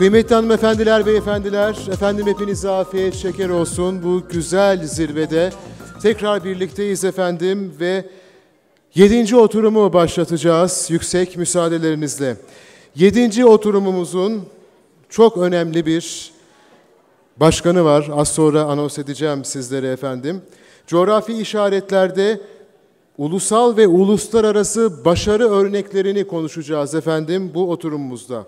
Kıymetli hanımefendiler, beyefendiler, efendim hepinize afiyet şeker olsun. Bu güzel zirvede tekrar birlikteyiz efendim ve 7. oturumu başlatacağız yüksek müsaadelerinizle. 7. oturumumuzun çok önemli bir başkanı var. Az sonra anons edeceğim sizlere efendim. Coğrafi işaretlerde ulusal ve uluslararası başarı örneklerini konuşacağız efendim bu oturumumuzda.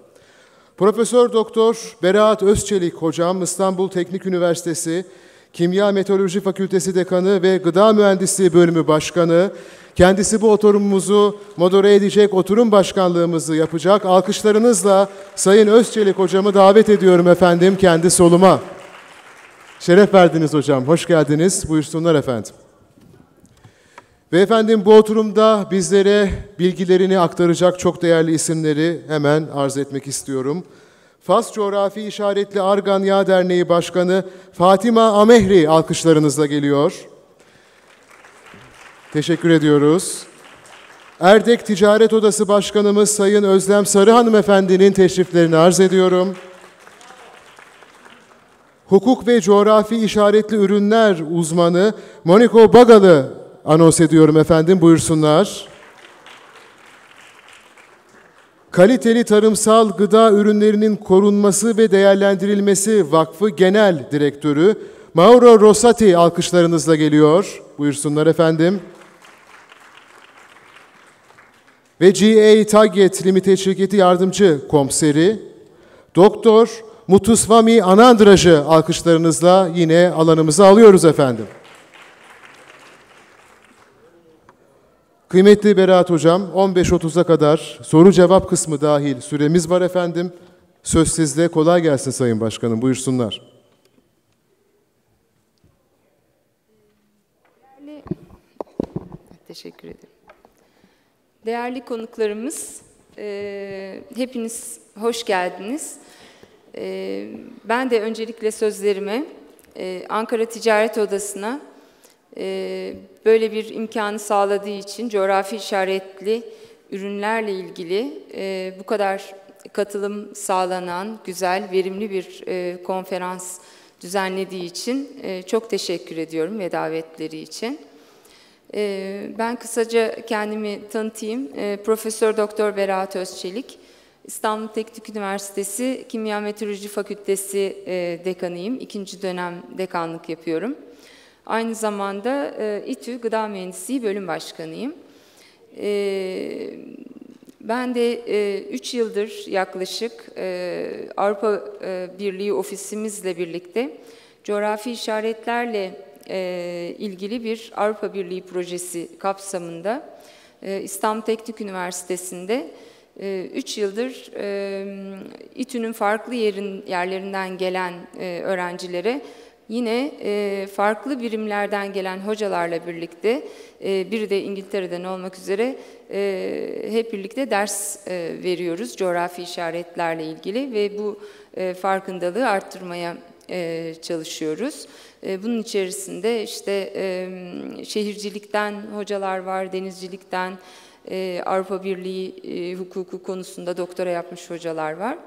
Profesör Doktor Berat Özçelik hocam İstanbul Teknik Üniversitesi Kimya Meteoroloji Fakültesi Dekanı ve Gıda Mühendisliği Bölümü Başkanı. Kendisi bu oturumumuzu modere edecek, oturum başkanlığımızı yapacak. Alkışlarınızla Sayın Özçelik hocamı davet ediyorum efendim kendi soluma. Şeref verdiniz hocam, hoş geldiniz. Buyursunlar efendim. Ve efendim bu oturumda bizlere bilgilerini aktaracak çok değerli isimleri hemen arz etmek istiyorum. Fas Coğrafi İşaretli Argan Yağ Derneği Başkanı Fatima Amehri alkışlarınızla geliyor. Teşekkür ediyoruz. Erdek Ticaret Odası Başkanımız Sayın Özlem Sarı Hanımefendi'nin teşriflerini arz ediyorum. Hukuk ve Coğrafi İşaretli Ürünler uzmanı Moniko Bagalı anons ediyorum efendim, buyursunlar. Kaliteli Tarımsal Gıda Ürünlerinin Korunması ve Değerlendirilmesi Vakfı Genel Direktörü Mauro Rosati alkışlarınızla geliyor. Buyursunlar efendim. Ve GA Target Limited Şirketi Yardımcı Komiseri Doktor Mutuswami Anandraj'ı alkışlarınızla yine alanımıza alıyoruz efendim. Kıymetli Berat Hocam, 15.30'a kadar soru cevap kısmı dahil süremiz var efendim. Söz sizde, kolay gelsin Sayın Başkanım, buyursunlar. Teşekkür ederim. Değerli konuklarımız, hepiniz hoş geldiniz. Ben de öncelikle sözlerime Ankara Ticaret Odası'na böyle bir imkanı sağladığı için coğrafi işaretli ürünlerle ilgili bu kadar katılım sağlanan, güzel, verimli bir konferans düzenlediği için çok teşekkür ediyorum ve davetleri için. Ben kısaca kendimi tanıtayım. Profesör Doktor Berat Özçelik, İstanbul Teknik Üniversitesi Kimya Meteoroloji Fakültesi dekanıyım. 2. dönem dekanlık yapıyorum. Aynı zamanda İTÜ Gıda Mühendisliği Bölüm Başkanıyım. Ben de 3 yıldır yaklaşık Avrupa Birliği ofisimizle birlikte coğrafi işaretlerle ilgili bir Avrupa Birliği projesi kapsamında İstanbul Teknik Üniversitesi'nde 3 yıldır İTÜ'nün farklı yerlerinden gelen öğrencilere yine farklı birimlerden gelen hocalarla birlikte, biri de İngiltere'den olmak üzere hep birlikte ders veriyoruz coğrafi işaretlerle ilgili ve bu farkındalığı arttırmaya çalışıyoruz. Bunun içerisinde işte şehircilikten hocalar var, denizcilikten, Avrupa Birliği hukuku konusunda doktora yapmış hocalar var.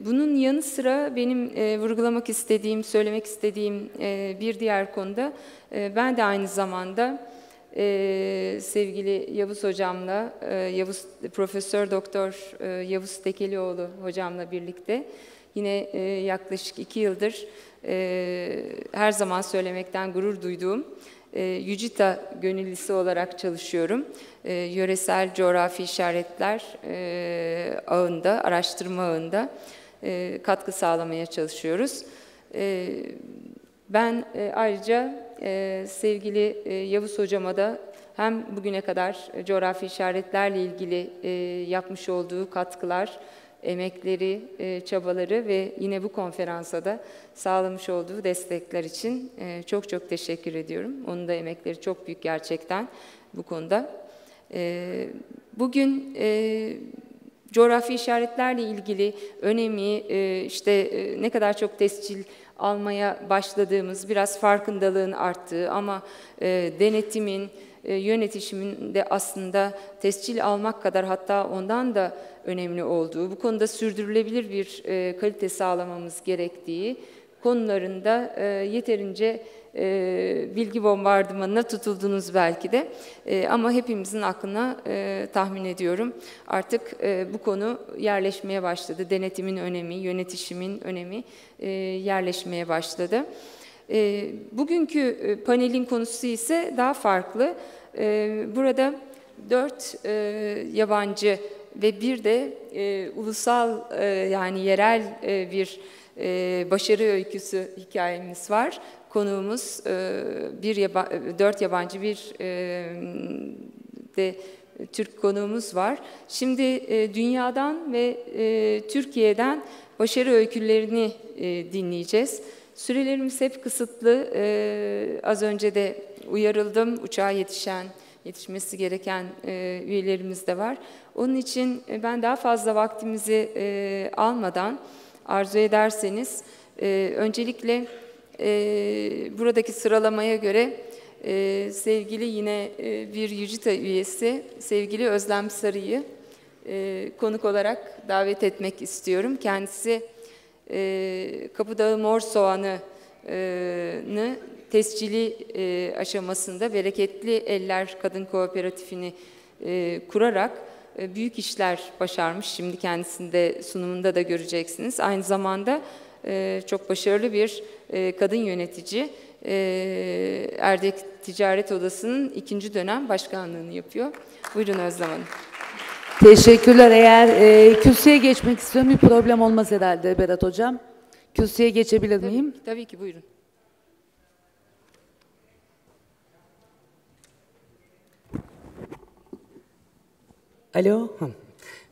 Bunun yanı sıra benim vurgulamak istediğim, söylemek istediğim bir diğer konuda ben de aynı zamanda sevgili Yavuz hocamla, Profesör Doktor Yavuz Tekelioğlu hocamla birlikte yine yaklaşık 2 yıldır her zaman söylemekten gurur duyduğum Yücita gönüllüsü olarak çalışıyorum. Yöresel coğrafi işaretler ağında, araştırma ağında katkı sağlamaya çalışıyoruz. Ben ayrıca sevgili Yavuz hocama da hem bugüne kadar coğrafi işaretlerle ilgili yapmış olduğu katkılar, emekleri, çabaları ve yine bu konferansa da sağlamış olduğu destekler için çok çok teşekkür ediyorum. Onun da emekleri çok büyük gerçekten bu konuda. Bugün coğrafi işaretlerle ilgili önemi, işte ne kadar çok tescil almaya başladığımız, biraz farkındalığın arttığı ama denetimin, yönetişiminde aslında tescil almak kadar, hatta ondan da önemli olduğu, bu konuda sürdürülebilir bir kalite sağlamamız gerektiği konularında yeterince bilgi bombardımanına tutuldunuz belki de. Ama hepimizin aklına tahmin ediyorum artık bu konu yerleşmeye başladı. Denetimin önemi, yönetişimin önemi yerleşmeye başladı. Bugünkü panelin konusu ise daha farklı. Burada 4 yabancı ve bir de ulusal, yani yerel bir başarı öyküsü hikayemiz var. Konuğumuz 4 yabancı, bir de Türk konuğumuz var. Şimdi dünyadan ve Türkiye'den başarı öykülerini dinleyeceğiz. Sürelerimiz hep kısıtlı. Az önce de uyarıldım. Uçağa yetişmesi gereken üyelerimiz de var. Onun için ben daha fazla vaktimizi almadan, arzu ederseniz, öncelikle buradaki sıralamaya göre sevgili yine bir YÜCİTA üyesi, sevgili Özlem Sarı'yı konuk olarak davet etmek istiyorum. Kendisi Kapıdağı Mor Soğanı'nı tescili aşamasında Bereketli Eller Kadın Kooperatifini kurarak büyük işler başarmış. Şimdi kendisinde sunumunda da göreceksiniz. Aynı zamanda çok başarılı bir kadın yönetici. Ticaret Odası'nın 2. dönem başkanlığını yapıyor. Buyurun Özlem Hanım. Teşekkürler. Eğer kürsüye geçmek istiyorum, bir problem olmaz herhalde Berat Hocam. Kürsüye geçebilir miyim? Tabii ki, buyurun. Alo.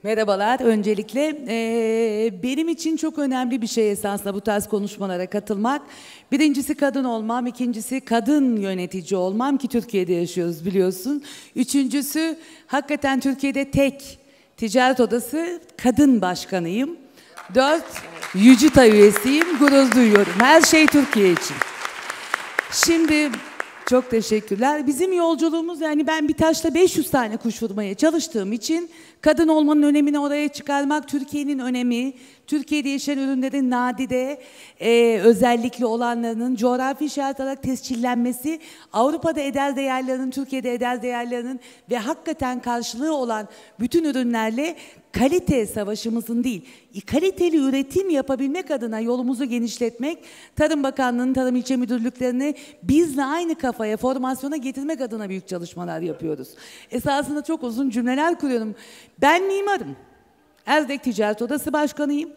Merhabalar. Öncelikle benim için çok önemli bir şey esasında bu tarz konuşmalara katılmak. Birincisi kadın olmam, ikincisi kadın yönetici olmam ki Türkiye'de yaşıyoruz biliyorsun. Üçüncüsü hakikaten Türkiye'de tek Ticaret Odası kadın başkanıyım. 4 YÜCİTA üyesiyim, gurur duyuyorum. Her şey Türkiye için. Şimdi çok teşekkürler. Bizim yolculuğumuz, yani ben bir taşla 500 tane kuş vurmaya çalıştığım için kadın olmanın önemini oraya çıkarmak, Türkiye'nin önemi, Türkiye'de yaşayan ürünlerin nadide özellikli olanlarının coğrafi işaret olarak tescillenmesi, Avrupa'da eder değerlerinin, Türkiye'de eder değerlerinin ve hakikaten karşılığı olan bütün ürünlerle kalite savaşımızın değil, kaliteli üretim yapabilmek adına yolumuzu genişletmek, Tarım Bakanlığı'nın Tarım İlçe Müdürlüklerini bizle aynı kafaya, formasyona getirmek adına büyük çalışmalar yapıyoruz. Esasında çok uzun cümleler kuruyorum. Ben mimarım. Erdek Ticaret Odası Başkanıyım.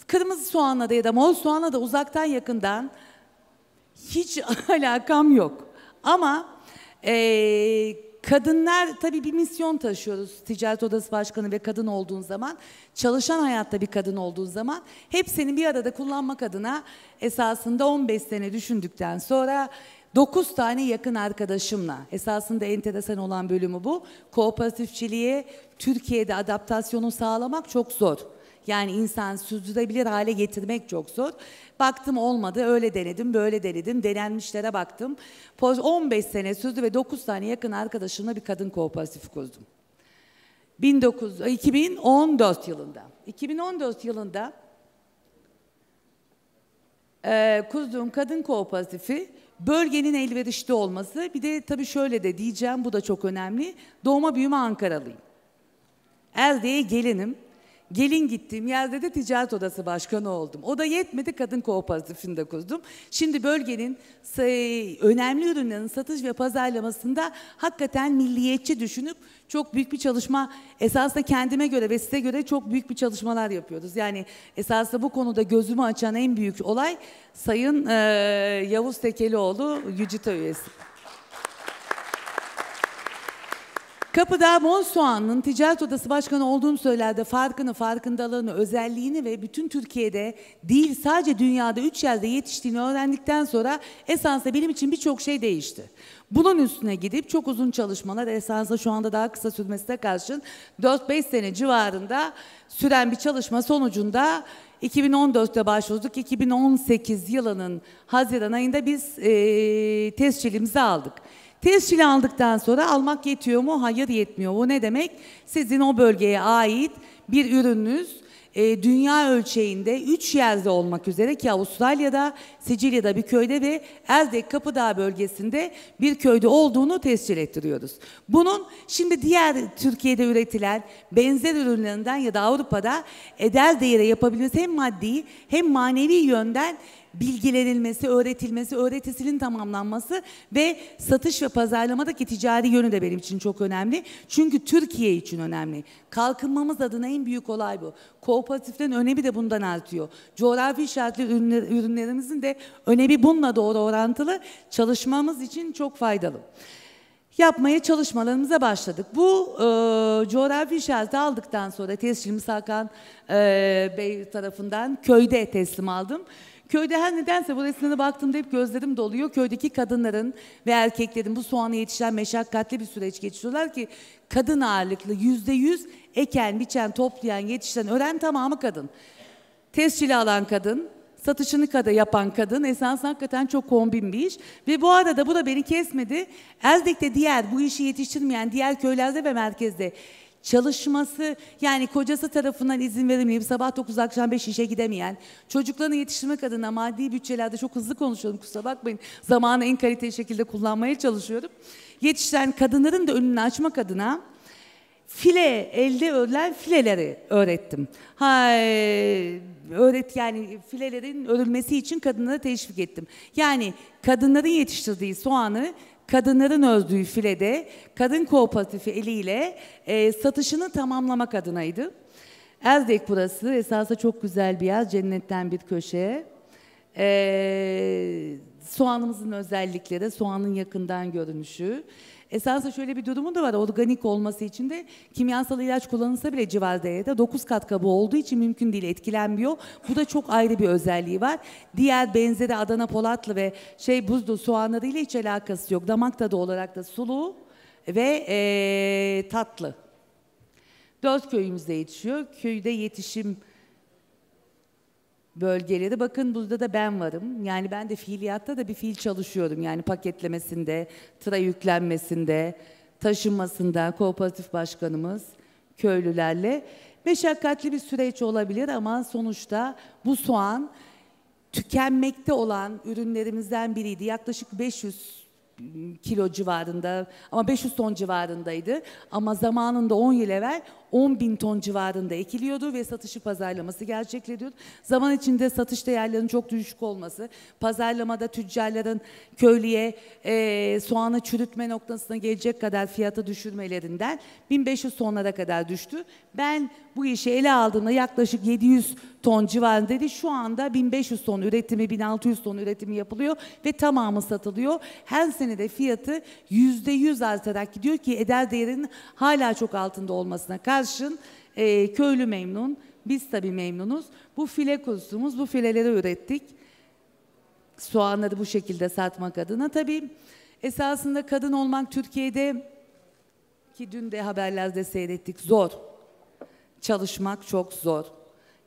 Kırmızı soğanla da ya da mor soğanla da uzaktan yakından hiç alakam yok. Ama kadınlar, tabii bir misyon taşıyoruz. Ticaret Odası Başkanı ve kadın olduğun zaman, çalışan hayatta bir kadın olduğun zaman hepsini bir arada kullanmak adına esasında 15 sene düşündükten sonra 9 tane yakın arkadaşımla, esasında enteresan olan bölümü bu, kooperatifçiliğe Türkiye'de adaptasyonu sağlamak çok zor. Yani insan sürdürülebilir hale getirmek çok zor. Baktım olmadı, öyle denedim, böyle denedim, denenmişlere baktım. 15 sene sürdü ve 9 tane yakın arkadaşımla bir kadın kooperatifi kurdum. 2014 yılında. 2014 yılında kurduğum kadın kooperatifi, bölgenin elverişli olması, bir de tabii şöyle de diyeceğim, bu da çok önemli. Doğma büyüme Ankaralıyım. Erdek'e gelinim. Gelin gittiğim yerde de Ticaret Odası Başkanı oldum. O da yetmedi, kadın kooperatifini de kurdum. Şimdi bölgenin önemli ürünlerin satış ve pazarlamasında hakikaten milliyetçi düşünüp çok büyük bir çalışma, esasında kendime göre ve size göre çok büyük bir çalışmalar yapıyoruz. Yani esasında bu konuda gözümü açan en büyük olay Sayın Yavuz Tekelioğlu, YÜCİTA üyesi. Kapıdağ Mor Soğan'ın Ticaret Odası Başkanı olduğum söylerde farkındalığını, özelliğini ve bütün Türkiye'de değil sadece dünyada 3 yerde yetiştiğini öğrendikten sonra esasında benim için birçok şey değişti. Bunun üstüne gidip çok uzun çalışmalar, esasında şu anda daha kısa sürmesine karşın 4-5 sene civarında süren bir çalışma sonucunda 2014'te başvurduk. 2018 yılının Haziran ayında biz tescilimizi aldık. Tescili aldıktan sonra almak yetiyor mu? Hayır, yetmiyor. O ne demek? Sizin o bölgeye ait bir ürününüz dünya ölçeğinde 3 yerde olmak üzere, ki Avustralya'da, Sicilya'da bir köyde ve Erdek Kapıdağ bölgesinde bir köyde olduğunu tescil ettiriyoruz. Bunun şimdi diğer Türkiye'de üretilen benzer ürünlerinden ya da Avrupa'da eder değere yapabilmesi hem maddi hem manevi yönden bilgilenilmesi, öğretilmesi, öğretisinin tamamlanması ve satış ve pazarlamadaki ticari yönü de benim için çok önemli. Çünkü Türkiye için önemli. Kalkınmamız adına en büyük olay bu. Kooperatiflerin önemi de bundan artıyor. Coğrafi işaretli ürünlerimizin de önemi bununla doğru orantılı, çalışmamız için çok faydalı. Yapmaya çalışmalarımıza başladık. Bu coğrafi işareti aldıktan sonra tescilimiz Hakan Bey tarafından köyde teslim aldım. Köyde her nedense bu resimlere baktığımda hep gözlerim doluyor. Köydeki kadınların ve erkeklerin bu soğanı yetişen meşakkatli bir süreç geçiriyorlar ki kadın ağırlıklı %100 eken, biçen, toplayan, yetiştiren, öğren tamamı kadın. Tescili alan kadın, satışını da yapan kadın, esasında hakikaten çok kombin bir iş. Ve bu arada bu da beni kesmedi. Erdek'te diğer bu işi yetiştirmeyen diğer köylerde ve merkezde çalışması, yani kocası tarafından izin verilmeyip sabah 9 akşam 5 işe gidemeyen, çocuklarını yetiştirmek adına maddi bütçelerde, çok hızlı konuşuyorum kusura bakmayın, zamanı en kaliteli şekilde kullanmaya çalışıyorum. Yetiştiren kadınların da önünü açmak adına elde örülen fileleri öğrettim. Yani filelerin örülmesi için kadınları teşvik ettim. Yani kadınların yetiştirdiği soğanı kadınların ördüğü filede kadın kooperatifi eliyle satışını tamamlamak adınaydı. Erdek burası. Esasında çok güzel bir yer. Cennetten bir köşe. Soğanımızın özellikleri, soğanın yakından görünüşü. Esasında şöyle bir durumu da var. Organik olması için de kimyasal ilaç kullanılsa bile civar değerde 9 kat kabuğu olduğu için mümkün değil, etkilenmiyor. Bu da çok ayrı bir özelliği var. Diğer benzeri Adana Polatlı ve buzlu soğanlarıyla hiç alakası yok. Damak tadı olarak da sulu ve tatlı. 4 köyümüzde yetişiyor. Köyde yetişim bölgeleri. Bakın burada da ben varım. Yani ben de fiiliyatta da bir fiil çalışıyorum. Yani paketlemesinde, tıra yüklenmesinde, taşınmasında kooperatif başkanımız köylülerle. Meşakkatli bir süreç olabilir ama sonuçta bu soğan tükenmekte olan ürünlerimizden biriydi. Yaklaşık 500 kilo civarında ama 500 ton civarındaydı. Ama zamanında 10 yıl evvel 10.000 ton civarında ekiliyordu ve satışı pazarlaması gerçekleşiyordu. Zaman içinde satış değerlerinin çok düşük olması, pazarlamada tüccarların köylüye soğanı çürütme noktasına gelecek kadar fiyatı düşürmelerinden 1500 tonlara kadar düştü. Ben bu işi ele aldığımda yaklaşık 700 ton civarındaydı. Şu anda 1500 ton üretimi, 1600 ton üretimi yapılıyor ve tamamı satılıyor. Her sene de fiyatı %100 artarak gidiyor ki eder değerinin hala çok altında olmasına karşın köylü memnun, biz tabii memnunuz. Bu file kursumuz, bu fileleri ürettik. Soğanları bu şekilde satmak adına. Tabii esasında kadın olmak Türkiye'de, ki dün de haberlerde seyrettik, zor. Çalışmak çok zor.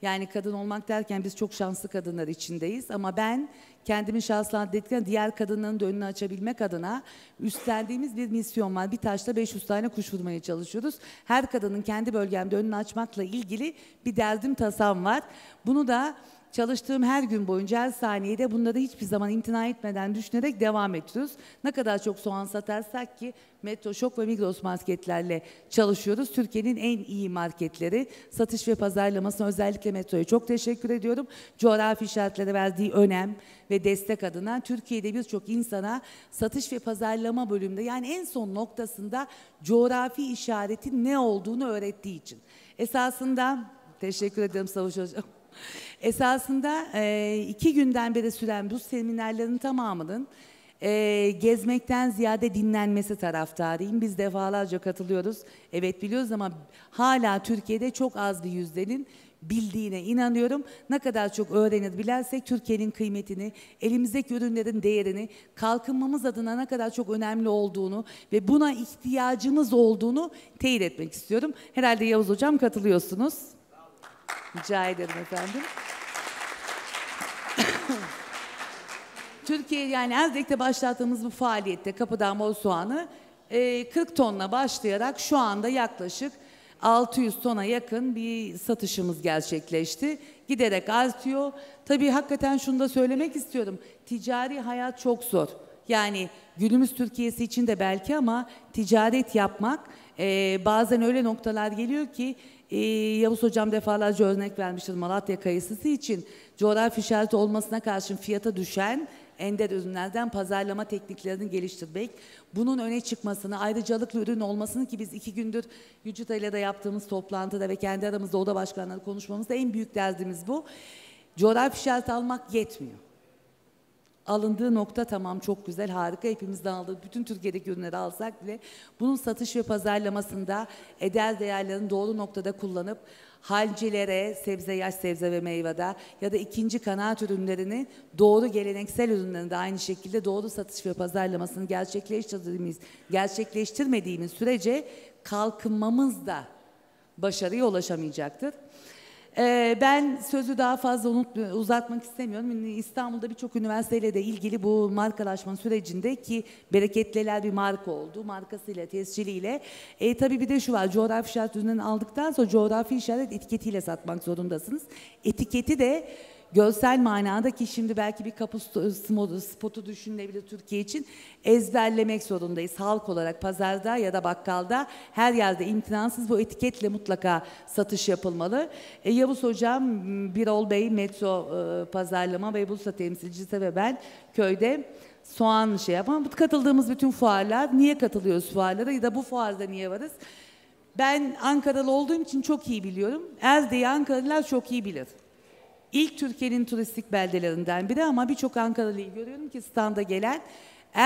Yani kadın olmak derken biz çok şanslı kadınlar içindeyiz ama ben kendimi şanslandırırken diğer kadınların da önünü açabilmek adına üstlendiğimiz bir misyon var. Bir taşla 500 tane kuş vurmaya çalışıyoruz. Her kadının kendi bölgemde önünü açmakla ilgili bir derdim, tasam var. Bunu da çalıştığım her gün boyunca, her saniyede bunları hiçbir zaman imtina etmeden düşünerek devam ediyoruz. Ne kadar çok soğan satarsak ki Metro, Şok ve Migros marketlerle çalışıyoruz. Türkiye'nin en iyi marketleri. Satış ve pazarlamasına özellikle Metro'ya çok teşekkür ediyorum. Coğrafi işaretlere verdiği önem ve destek adına Türkiye'de birçok insana satış ve pazarlama bölümünde, yani en son noktasında coğrafi işaretin ne olduğunu öğrettiği için. Esasında teşekkür ederim Savuş Hocam. Esasında 2 günden beri süren bu seminerlerin tamamının gezmekten ziyade dinlenmesi taraftarıyım. Biz defalarca katılıyoruz. Evet biliyoruz ama hala Türkiye'de çok az bir yüzdenin bildiğine inanıyorum. Ne kadar çok öğrenir bilersek Türkiye'nin kıymetini, elimizdeki ürünlerin değerini, kalkınmamız adına ne kadar çok önemli olduğunu ve buna ihtiyacımız olduğunu teyit etmek istiyorum. Herhalde Yavuz Hocam katılıyorsunuz. Rica ederim efendim. Türkiye yani Ezdek'te başlattığımız bu faaliyette kapıdan bol soğanı 40 tonla başlayarak şu anda yaklaşık 600 tona yakın bir satışımız gerçekleşti. Giderek artıyor. Tabii hakikaten şunu da söylemek istiyorum. Ticari hayat çok zor. Yani günümüz Türkiye'si için de belki ama ticaret yapmak bazen öyle noktalar geliyor ki Yavuz Hocam defalarca örnek vermiştir Malatya kayısısı için coğrafi işareti olmasına karşın fiyata düşen ender ürünlerden pazarlama tekniklerini geliştirmek, bunun öne çıkmasını, ayrıcalıklı ürün olmasını ki biz 2 gündür Yücüta ile de yaptığımız toplantıda ve kendi aramızda oda başkanları konuşmamızda en büyük derdimiz bu. Coğrafi işaret almak yetmiyor. Alındığı nokta tamam çok güzel, harika. Hepimizden aldık. Bütün Türkiye'deki ürünleri alsak bile bunun satış ve pazarlamasında eder değerlerini doğru noktada kullanıp halcilere, yaş sebze ve meyvede ya da ikinci kanaat ürünlerini doğru geleneksel ürünlerini de aynı şekilde doğru satış ve pazarlamasını gerçekleştirmediğimiz sürece kalkınmamız da başarıya ulaşamayacaktır. Ben sözü daha fazla uzatmak istemiyorum. İstanbul'da birçok üniversiteyle de ilgili bu markalaşma sürecinde ki bereketliler bir marka oldu. Markasıyla, tesciliyle. Tabii bir de şu var. Coğrafi işaret ürünlerini aldıktan sonra coğrafi işaret etiketiyle satmak zorundasınız. Etiketi de görsel manada ki şimdi belki bir kapı spotu düşünülebilir Türkiye için ezberlemek zorundayız. Halk olarak pazarda ya da bakkalda her yerde imtinansız bu etiketle mutlaka satış yapılmalı. Yavuz Hocam, Birol Bey, Metro Pazarlama ve Bursa temsilcisi ve ben köyde soğan yapan. Katıldığımız bütün fuarlar, niye katılıyoruz fuarlara ya da bu fuarda niye varız? Ben Ankaralı olduğum için çok iyi biliyorum. Erzdeği Ankaralılar çok iyi bilir. İlk Türkiye'nin turistik beldelerinden biri ama birçok Ankaralı'yı görüyorum ki standa gelen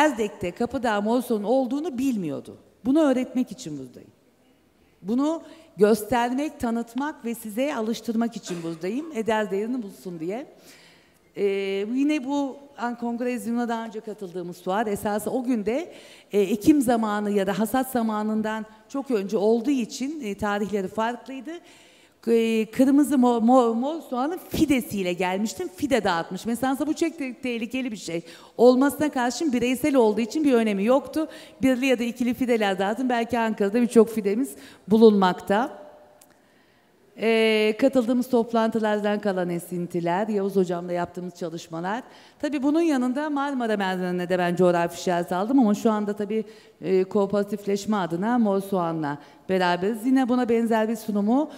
Ezdek'te Kapıdağ Morso'nun olduğunu bilmiyordu. Bunu öğretmek için buradayım. Bunu göstermek, tanıtmak ve size alıştırmak için buradayım. Eder değerini bulsun diye. Yine bu Kongrezyum'a daha önce katıldığımız fuar esası o günde Ekim zamanı ya da hasat zamanından çok önce olduğu için tarihleri farklıydı. Kırmızı mor soğanın fidesiyle gelmiştim. Fide dağıtmış. Mesela bu çok tehlikeli bir şey. Olmasına karşın bireysel olduğu için bir önemi yoktu. Birli ya da ikili fideler dağıtın. Belki Ankara'da birçok fidemiz bulunmakta. Katıldığımız toplantılardan kalan esintiler, Yavuz Hocam'la yaptığımız çalışmalar. Tabii bunun yanında Marmara merdivenine de ben coğrafi işaret aldım ama şu anda tabii kooperatifleşme adına Mor Soğan'la beraberiz. Yine buna benzer bir sunumu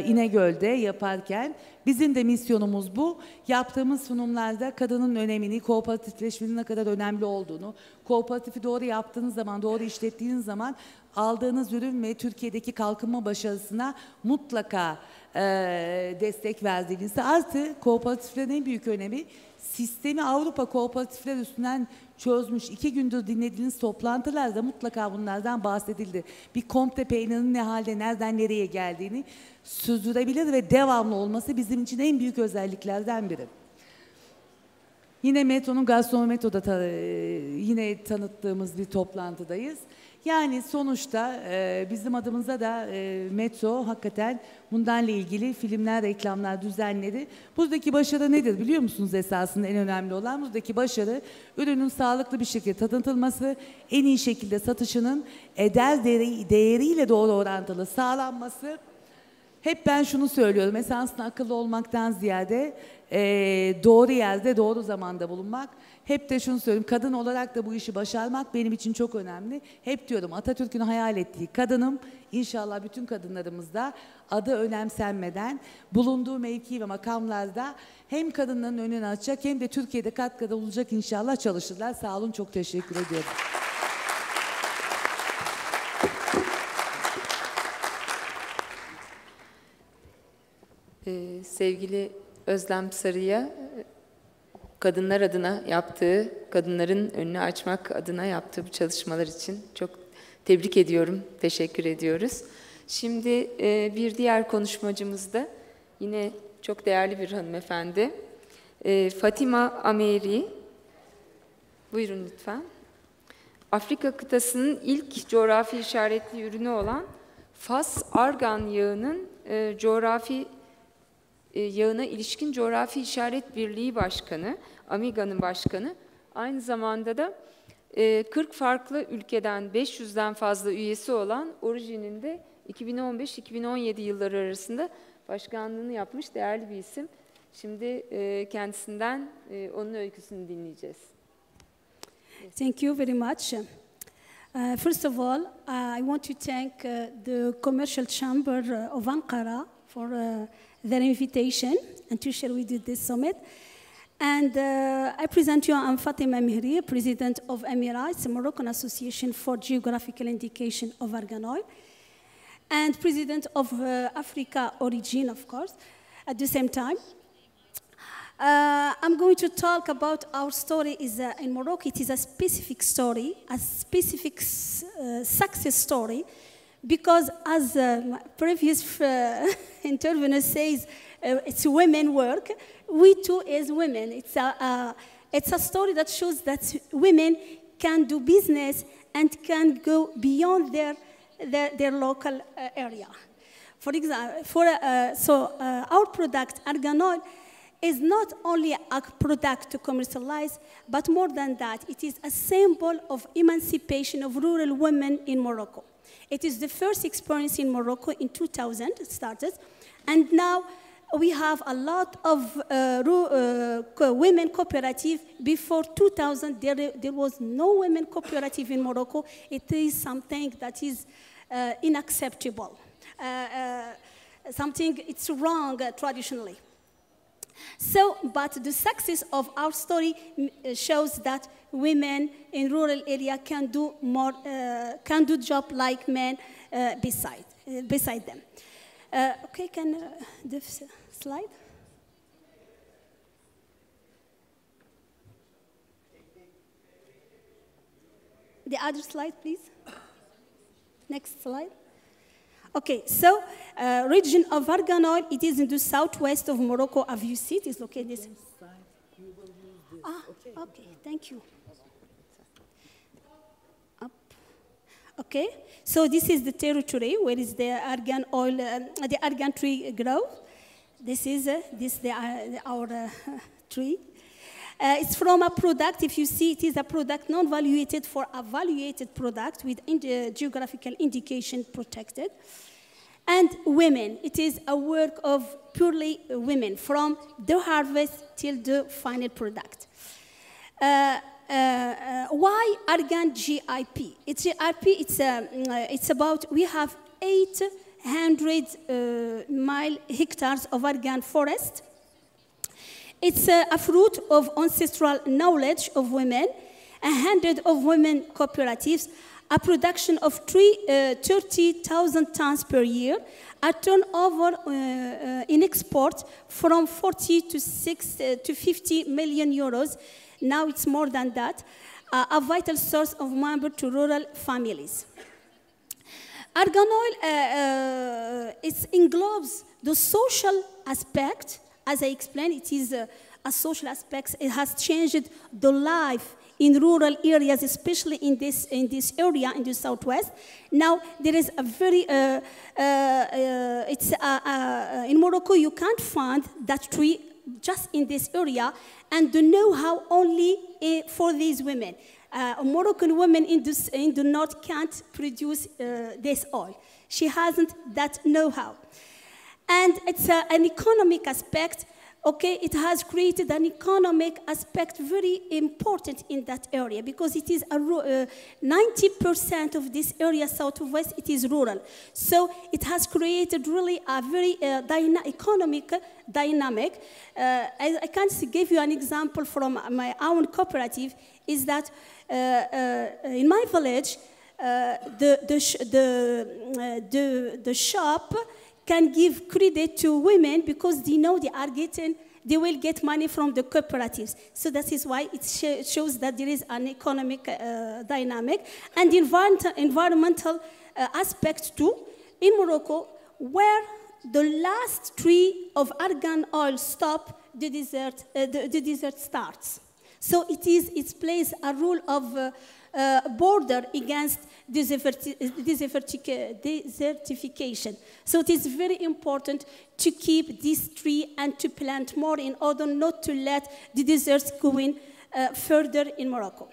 İnegöl'de yaparken bizim de misyonumuz bu. Yaptığımız sunumlarda kadının önemini, kooperatifleşmenin ne kadar önemli olduğunu, kooperatifi doğru yaptığınız zaman, doğru işlettiğiniz zaman aldığınız ürün ve Türkiye'deki kalkınma başarısına mutlaka destek verdiğinizde artı kooperatiflerin en büyük önemi sistemi Avrupa kooperatifler üstünden çözmüş. 2 gündür dinlediğiniz toplantılarda mutlaka bunlardan bahsedildi. Bir komple peynirinin ne halde, nereden nereye geldiğini sürdürebilir ve devamlı olması bizim için en büyük özelliklerden biri. Yine Metro'nun gastronometoda yine tanıttığımız bir toplantıdayız. Yani sonuçta bizim adımıza da Metro hakikaten bunlarla ilgili filmler, reklamlar düzenledi. Buradaki başarı nedir biliyor musunuz esasında en önemli olan? Buradaki başarı ürünün sağlıklı bir şekilde tanıtılması, en iyi şekilde satışının eder değeriyle doğru orantılı sağlanması. Hep ben şunu söylüyorum, esasında akıllı olmaktan ziyade doğru yerde, doğru zamanda bulunmak. Hep de şunu söylüyorum, kadın olarak da bu işi başarmak benim için çok önemli. Hep diyorum Atatürk'ün hayal ettiği kadınım, inşallah bütün kadınlarımız da adı önemsenmeden bulunduğu mevki ve makamlarda hem kadınların önünü açacak hem de Türkiye'de katkıda olacak inşallah çalışırlar. Sağ olun, çok teşekkür ediyorum. Sevgili Özlem Sarı'ya kadınlar adına yaptığı, kadınların önünü açmak adına yaptığı bu çalışmalar için çok tebrik ediyorum, teşekkür ediyoruz. Şimdi bir diğer konuşmacımız da yine çok değerli bir hanımefendi. Fatima Ameri. Buyurun lütfen. Afrika kıtasının ilk coğrafi işaretli ürünü olan Fas argan yağının yağına ilişkin Coğrafi İşaret Birliği Başkanı, AMİGA'nın başkanı aynı zamanda da 40 farklı ülkeden 500'den fazla üyesi olan Oriji'nin de 2015-2017 yılları arasında başkanlığını yapmış değerli bir isim. Şimdi kendisinden onun öyküsünü dinleyeceğiz. Thank you very much. First of all, I want to thank the Commercial Chamber of Ankara for their invitation and to share with you this summit. And I present you, I'm Fatima Mihri, President of Emirates, Moroccan Association for Geographical Indication of Argan Oil, and President of Africa Origin, of course, at the same time. I'm going to talk about our story in Morocco. It is a specific story, a specific success story, because as previous interviewer says, it's women work. We too as women. It's a story that shows that women can do business and can go beyond their local area. For example, our product, Argan Oil, is not only a product to commercialize, but more than that, it is a symbol of emancipation of rural women in Morocco. It is the first experience in Morocco in 2000, it started, and now we have a lot of women cooperative. Before 2000, there was no women cooperative in Morocco. It is something that is unacceptable. Something it's wrong traditionally. So, but the success of our story shows that women in rural area can do more, can do job like men beside them. Okay, can this slide? The other slide, please. Next slide. Okay, so region of Argan Oil, it is in the southwest of Morocco. Have you seen it? It's located. Okay, thank you. Up. Okay, so this is the territory where is the argan oil, the argan tree grow. This is our tree. It's from a product. If you see, it is a product non-valuated for a valuated product with geographical indication protected. And women, it is a work of purely women from the harvest till the final product. Why Argan GIP? It's GIP. It's about, we have 800 hectares of argan forest. It's a fruit of ancestral knowledge of women, 100 of women cooperatives, a production of 30,000 tons per year, a turnover in export from 40 to 50 million euros. Now it's more than that, a vital source of member to rural families. Argan oil it englobes the social aspect. As I explained, it is a social aspect. It has changed the life in rural areas, especially in this area, in the southwest. Now, there is a very, in Morocco, you can't find that tree just in this area, and the know-how only for these women. Moroccan women in the north can't produce this oil. She hasn't that know-how. And it's an economic aspect. Okay, it has created an economic aspect very important in that area because it is 90% of this area southwest, it is rural. So it has created really a very economic dynamic. I can give you an example from my own cooperative, is that in my village, the shop can give credit to women because they know they will get money from the cooperatives. So that is why it shows that there is an economic dynamic and environmental aspect too. In Morocco, where the last tree of argan oil stop, the desert starts. So it plays a role of border against desertification. So it is very important to keep this tree and to plant more in order not to let the deserts go in further in Morocco.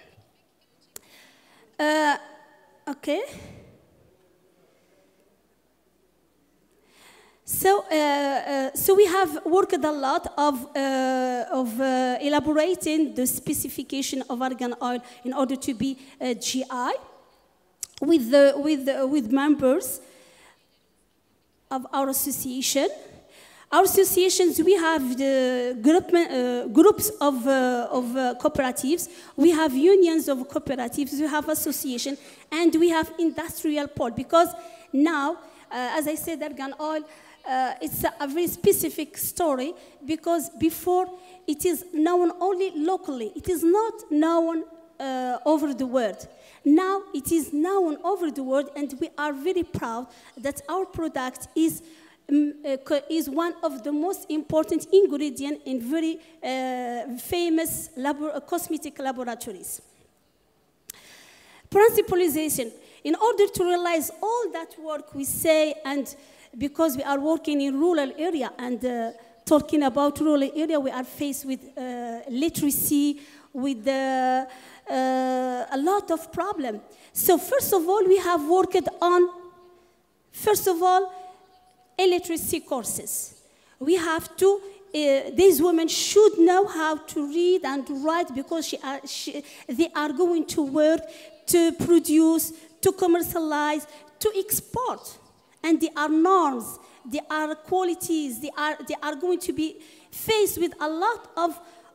Okay. So we have worked a lot of elaborating the specification of argan oil in order to be GI with members of our association. Our associations, we have the groups of cooperatives, we have unions of cooperatives, we have associations, and we have industrial pole. Because now, as I said, argan oil, it's a very specific story, because before it is known only locally. It is not known over the world. Now it is known over the world, and we are very proud that our product is one of the most important ingredients in very famous cosmetic laboratories. Principalization. In order to realize all that work we say, and because we are working in rural area and talking about rural area, we are faced with literacy, with a lot of problems. So first of all, we have worked on, first of all, illiteracy courses. We have to, these women should know how to read and to write, because they are going to work to produce, to commercialize, to export. And there are norms, there are qualities, they are going to be faced with a lot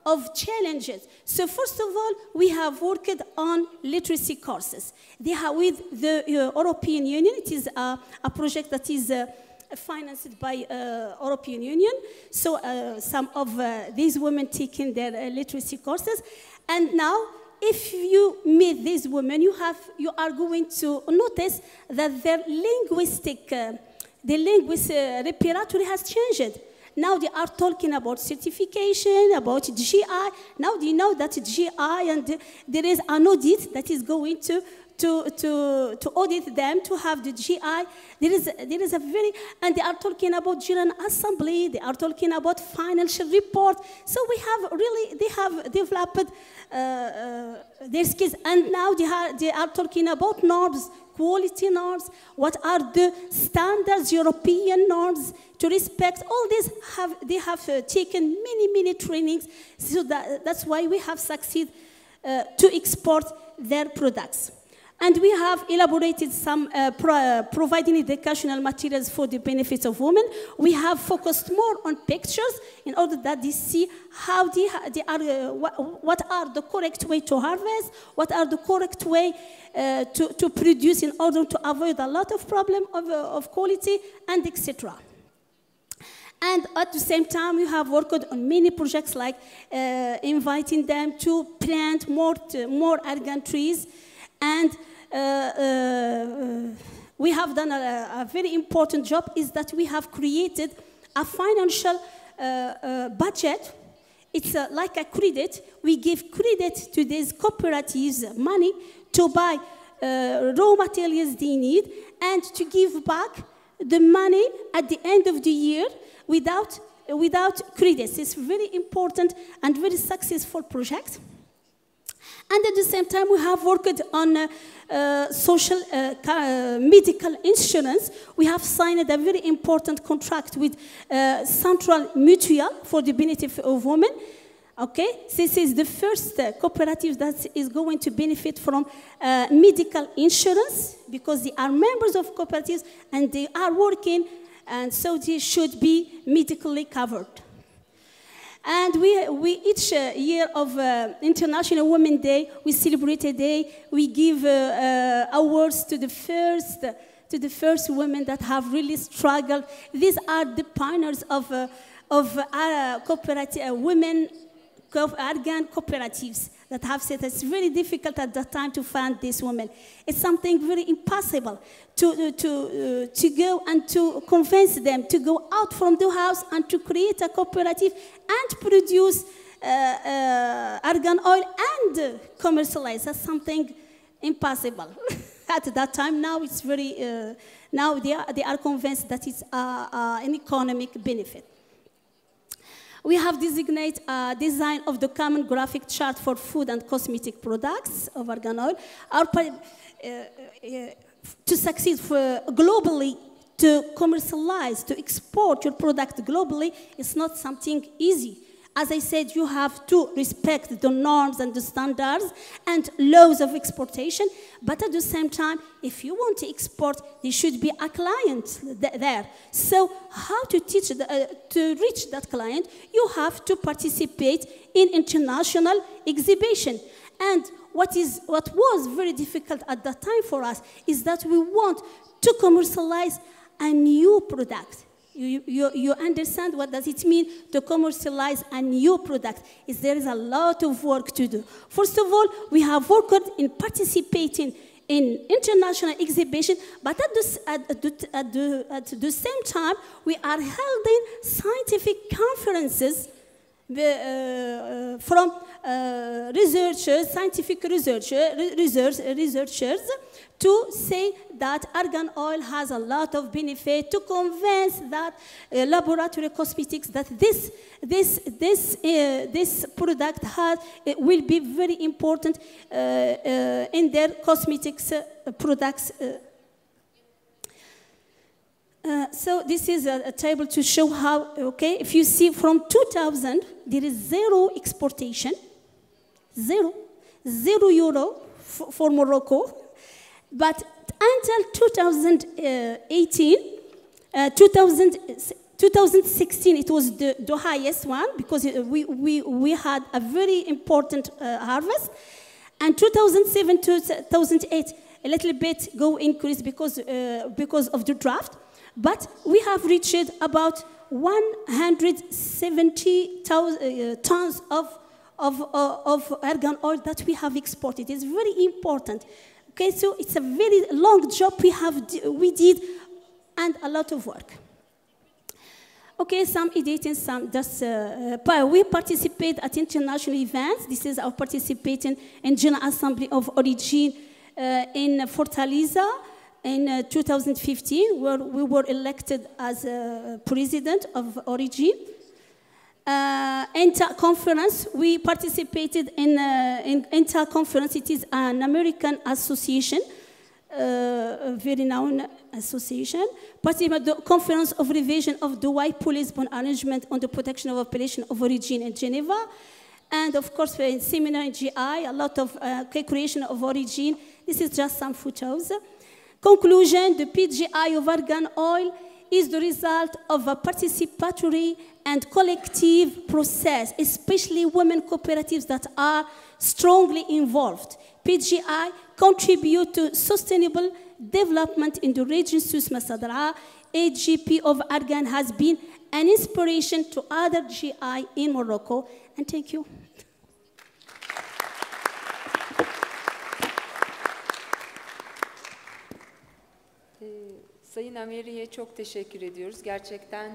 of challenges. So first of all, we have worked on literacy courses. They have, with the European Union, it is a project that is financed by European Union. So some of these women taking their literacy courses. And now, if you meet these women, you are going to notice that their linguistic repertoire has changed. Now they are talking about certification, about GI. Now they know that GI, and there is an audit that is going to audit them to have the GI. There is a very, and they are talking about General Assembly. They are talking about financial report. So they have developed their skills, and now they are talking about norms, quality norms. What are the standards, European norms to respect? All this they have taken many trainings. So that's why we have succeeded to export their products. And we have elaborated some providing educational materials for the benefits of women. We have focused more on pictures in order that they see how what are the correct way to harvest, what are the correct way to produce in order to avoid a lot of problem of quality, and etc. And at the same time, we have worked on many projects, like inviting them to plant more argan trees. And we have done a very important job, is that we have created a financial budget. It's like a credit. We give credit to these cooperatives, money to buy raw materials they need, and to give back the money at the end of the year without credits. It's very important and very successful project. And at the same time, we have worked on social medical insurance. We have signed a very important contract with Central Mutual for the benefit of women. Okay, this is the first cooperative that is going to benefit from medical insurance, because they are members of cooperatives and they are working, and so they should be medically covered. And we each year of International Women's Day, we celebrate a day. We give awards to the first women that have really struggled. These are the pioneers of cooperative women argan cooperatives that have said it's very difficult at that time to find these women. It's something very impossible to go and to convince them to go out from the house and to create a cooperative and produce argan oil and commercialize. That's something impossible at that time. Now it's very, now they are convinced that it's an economic benefit. We have designated a design of the common graphic chart for food and cosmetic products of argan oil. To succeed globally, to commercialize, to export your product globally, it's not something easy. As I said, you have to respect the norms and the standards and laws of exportation, but at the same time, if you want to export, there should be a client there. So how to teach to reach that client? You have to participate in international exhibition. And what was very difficult at that time for us is that we want to commercialize a new product. You understand what does it mean to commercialize a new product? There is a lot of work to do. First of all, we have worked in participating in international exhibition, but at the same time, we are holding scientific conferences from researchers, scientific researchers, to say that argan oil has a lot of benefit, to convince that laboratory cosmetics that this product will be very important in their cosmetics products. So this is a table to show how, okay, if you see from 2000, there is zero exportation, zero euro for Morocco. But until 2016, it was the highest one because we had a very important harvest. And 2007, 2008, a little bit increase because of the drought. But we have reached about 170,000 tons of argan oil that we have exported. It's very important. Okay, so it's a very long job we did, and a lot of work. Okay, some editing, some just. We participate at international events. This is our participating in General Assembly of Origin in Fortaleza in 2015, where we were elected as president of Origin. Inter conference, we participated in Inter conference. It is an American association, a very known association. Participated the conference of revision of the white police-borne arrangement on the protection of population of origin in Geneva, and of course in seminar in GI, a lot of creation of origin. This is just some photos. Conclusion: the PGI of argan oil is the result of a participatory and collective process, especially women cooperatives that are strongly involved. PGI contribute to sustainable development in the region Susma Sadra. AGP of argan has been an inspiration to other GI in Morocco. And thank you. Sayın Ameri'ye çok teşekkür ediyoruz. Gerçekten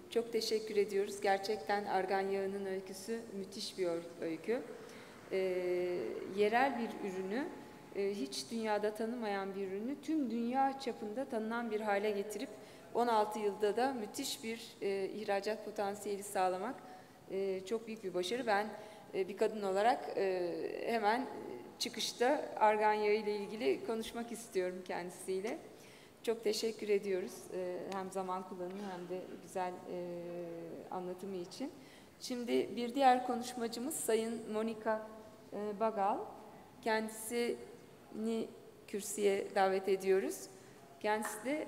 çok teşekkür ediyoruz. Gerçekten argan yağının öyküsü müthiş bir öykü. Yerel bir ürünü, hiç dünyada tanımayan bir ürünü tüm dünya çapında tanınan bir hale getirip 16 yılda da müthiş bir ihracat potansiyeli sağlamak çok büyük bir başarı. Ben bir kadın olarak hemen çıkışta argan yağı ile ilgili konuşmak istiyorum kendisiyle. Çok teşekkür ediyoruz hem zaman kullanımı hem de güzel anlatımı için. Şimdi bir diğer konuşmacımız Sayın Monika Bagal. Kendisini kürsüye davet ediyoruz. Kendisi de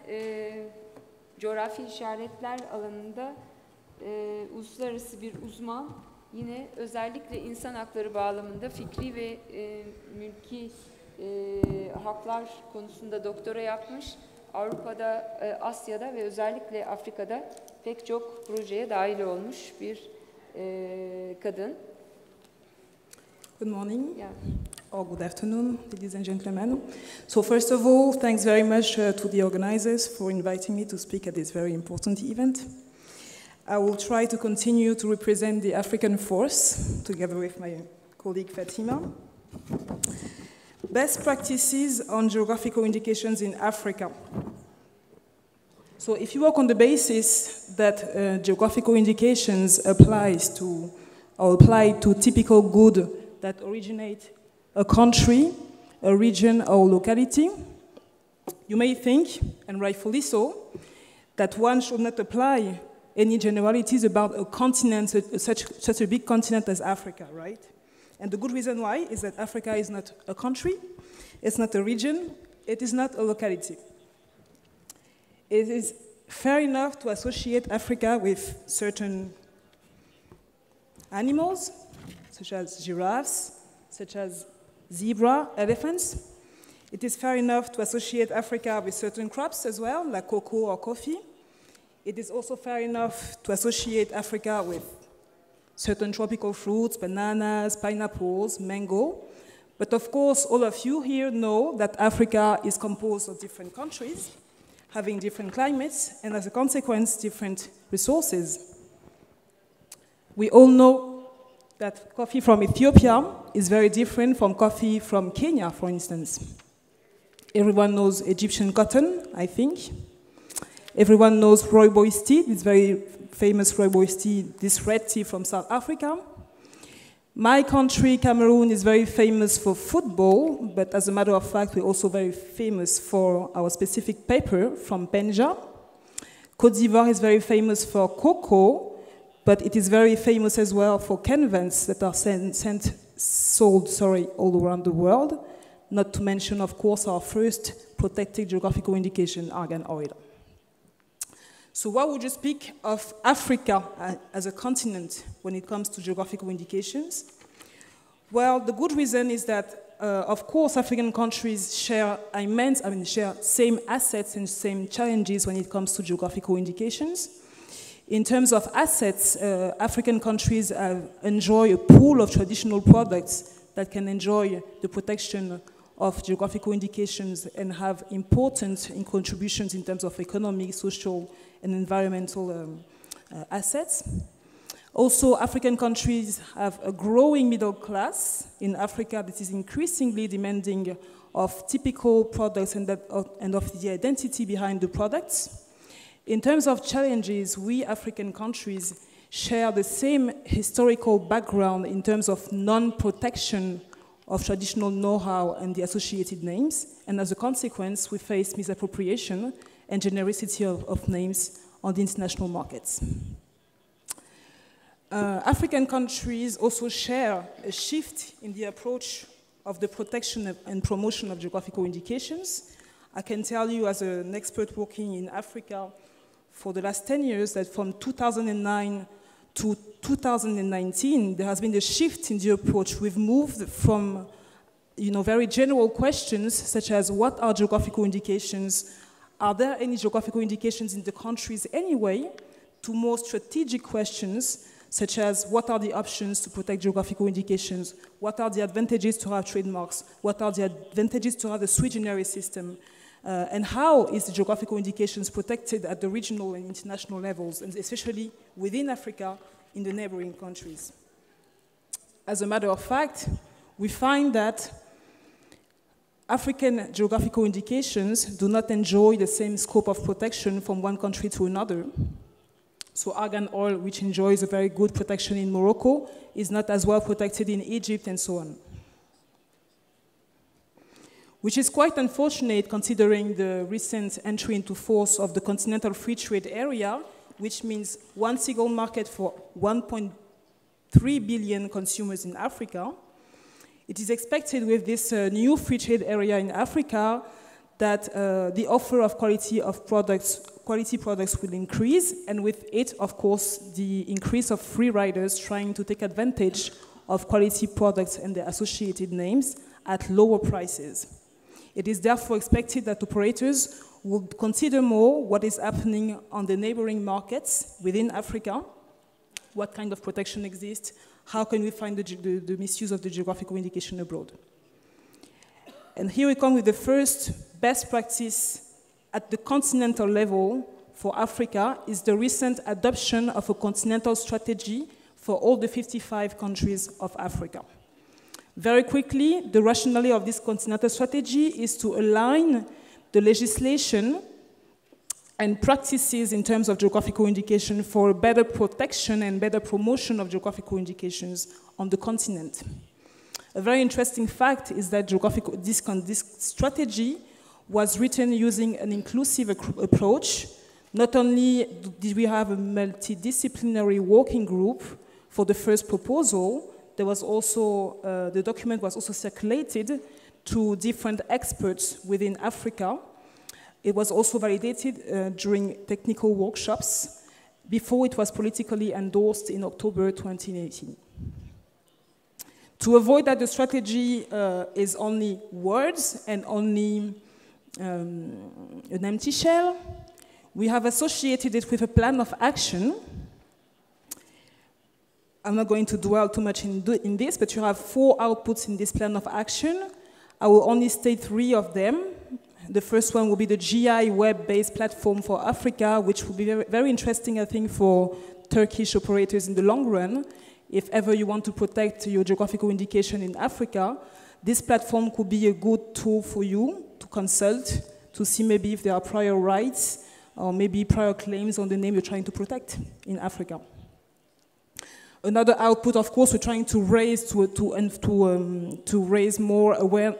coğrafi işaretler alanında uluslararası bir uzman. Yine özellikle insan hakları bağlamında fikri ve mülki haklar konusunda doktora yapmış. Avrupa'da, Asya'da ve özellikle Afrika'da pek çok projeye dahil olmuş bir kadın. Good morning, or good afternoon, ladies and gentlemen. So first of all, thanks very much to the organizers for inviting me to speak at this very important event. I will try to continue to represent the African force, together with my colleague Fatima. Best practices on geographical indications in Africa. So if you work on the basis that geographical indications apply to typical goods that originate a country, a region, or locality, you may think, and rightfully so, that one should not apply any generalities about a continent, such a big continent as Africa, right? And the good reason why is that Africa is not a country, it's not a region, it is not a locality. It is fair enough to associate Africa with certain animals, such as giraffes, such as zebra, elephants. It is fair enough to associate Africa with certain crops as well, like cocoa or coffee. It is also fair enough to associate Africa with certain tropical fruits, bananas, pineapples, mango. But of course, all of you here know that Africa is composed of different countries, having different climates, and as a consequence, different resources. We all know that coffee from Ethiopia is very different from coffee from Kenya, for instance. Everyone knows Egyptian cotton, I think. Everyone knows rooibos tea, this very famous rooibos tea, this red tea from South Africa. My country, Cameroon, is very famous for football, but as a matter of fact, we're also very famous for our specific paper from Penja. Côte d'Ivoire is very famous for cocoa, but it is very famous as well for canvas that are sold all around the world, not to mention, of course, our first protected geographical indication, argan oil. So why would you speak of Africa as a continent when it comes to geographical indications? Well, the good reason is that, of course, African countries share same assets and same challenges when it comes to geographical indications. In terms of assets, African countries enjoy a pool of traditional products that can enjoy the protection of geographical indications and have important contributions in terms of economic, social, and environmental assets. Also, African countries have a growing middle class in Africa that is increasingly demanding of typical products and of the identity behind the products. In terms of challenges, we African countries share the same historical background in terms of non-protection of traditional know-how and the associated names, and as a consequence, we face misappropriation and genericity of names on the international markets. African countries also share a shift in the approach of the protection and promotion of geographical indications. I can tell you as an expert working in Africa for the last 10 years that from 2009 to 2019, there has been a shift in the approach. We've moved from very general questions such as what are geographical indications? Are there any geographical indications in the countries anyway? To more strategic questions such as what are the options to protect geographical indications? What are the advantages to have trademarks? What are the advantages to have a sui generis system? And how is the geographical indications protected at the regional and international levels, and especially within Africa in the neighboring countries? As a matter of fact, we find that African geographical indications do not enjoy the same scope of protection from one country to another. So argan oil, which enjoys a very good protection in Morocco, is not as well protected in Egypt and so on. Which is quite unfortunate considering the recent entry into force of the Continental Free Trade Area, which means one single market for 1.3 billion consumers in Africa. It is expected with this new free trade area in Africa that the offer of quality products will increase, and with it, of course, the increase of free riders trying to take advantage of quality products and their associated names at lower prices. It is therefore expected that operators would consider more what is happening on the neighboring markets within Africa, what kind of protection exists, how can we find the misuse of the geographical indication abroad. And here we come with the first best practice at the continental level for Africa is the recent adoption of a continental strategy for all the 55 countries of Africa. Very quickly, the rationale of this continental strategy is to align the legislation and practices in terms of geographical indication for better protection and better promotion of geographical indications on the continent. A very interesting fact is that this strategy was written using an inclusive approach. Not only did we have a multidisciplinary working group for the first proposal, there was also, the document was also circulated to different experts within Africa. It was also validated during technical workshops before it was politically endorsed in October 2018. To avoid that the strategy is only words and only an empty shell, we have associated it with a plan of action. I'm not going to dwell too much in this, but you have 4 outputs in this plan of action. I will only state 3 of them. The first one will be the GI web-based platform for Africa, which will be very, very interesting, I think, for Turkish operators in the long run. If ever you want to protect your geographical indication in Africa, this platform could be a good tool for you to consult, to see maybe if there are prior rights or maybe prior claims on the name you're trying to protect in Africa. Another output, of course, we're trying to raise to raise more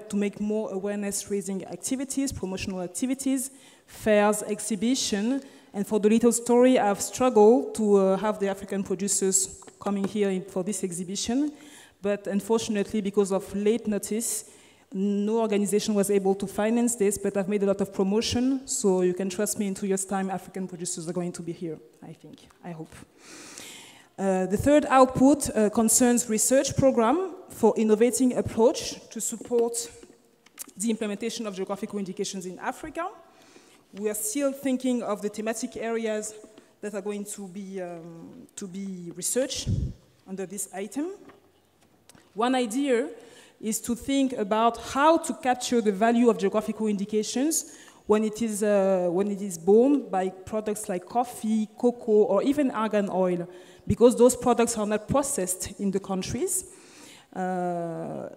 to make more awareness-raising activities, promotional activities, fairs, exhibition. And for the little story, I've struggled to have the African producers coming here for this exhibition, but unfortunately, because of late notice, no organization was able to finance this. But I've made a lot of promotion, so you can trust me. In 2 years' time, African producers are going to be here. I hope. The third output concerns research program for innovating approach to support the implementation of geographical indications in Africa. We are still thinking of the thematic areas that are going to be researched under this item. One idea is to think about how to capture the value of geographical indications when it is borne by products like coffee, cocoa, or even argan oil, because those products are not processed in the countries,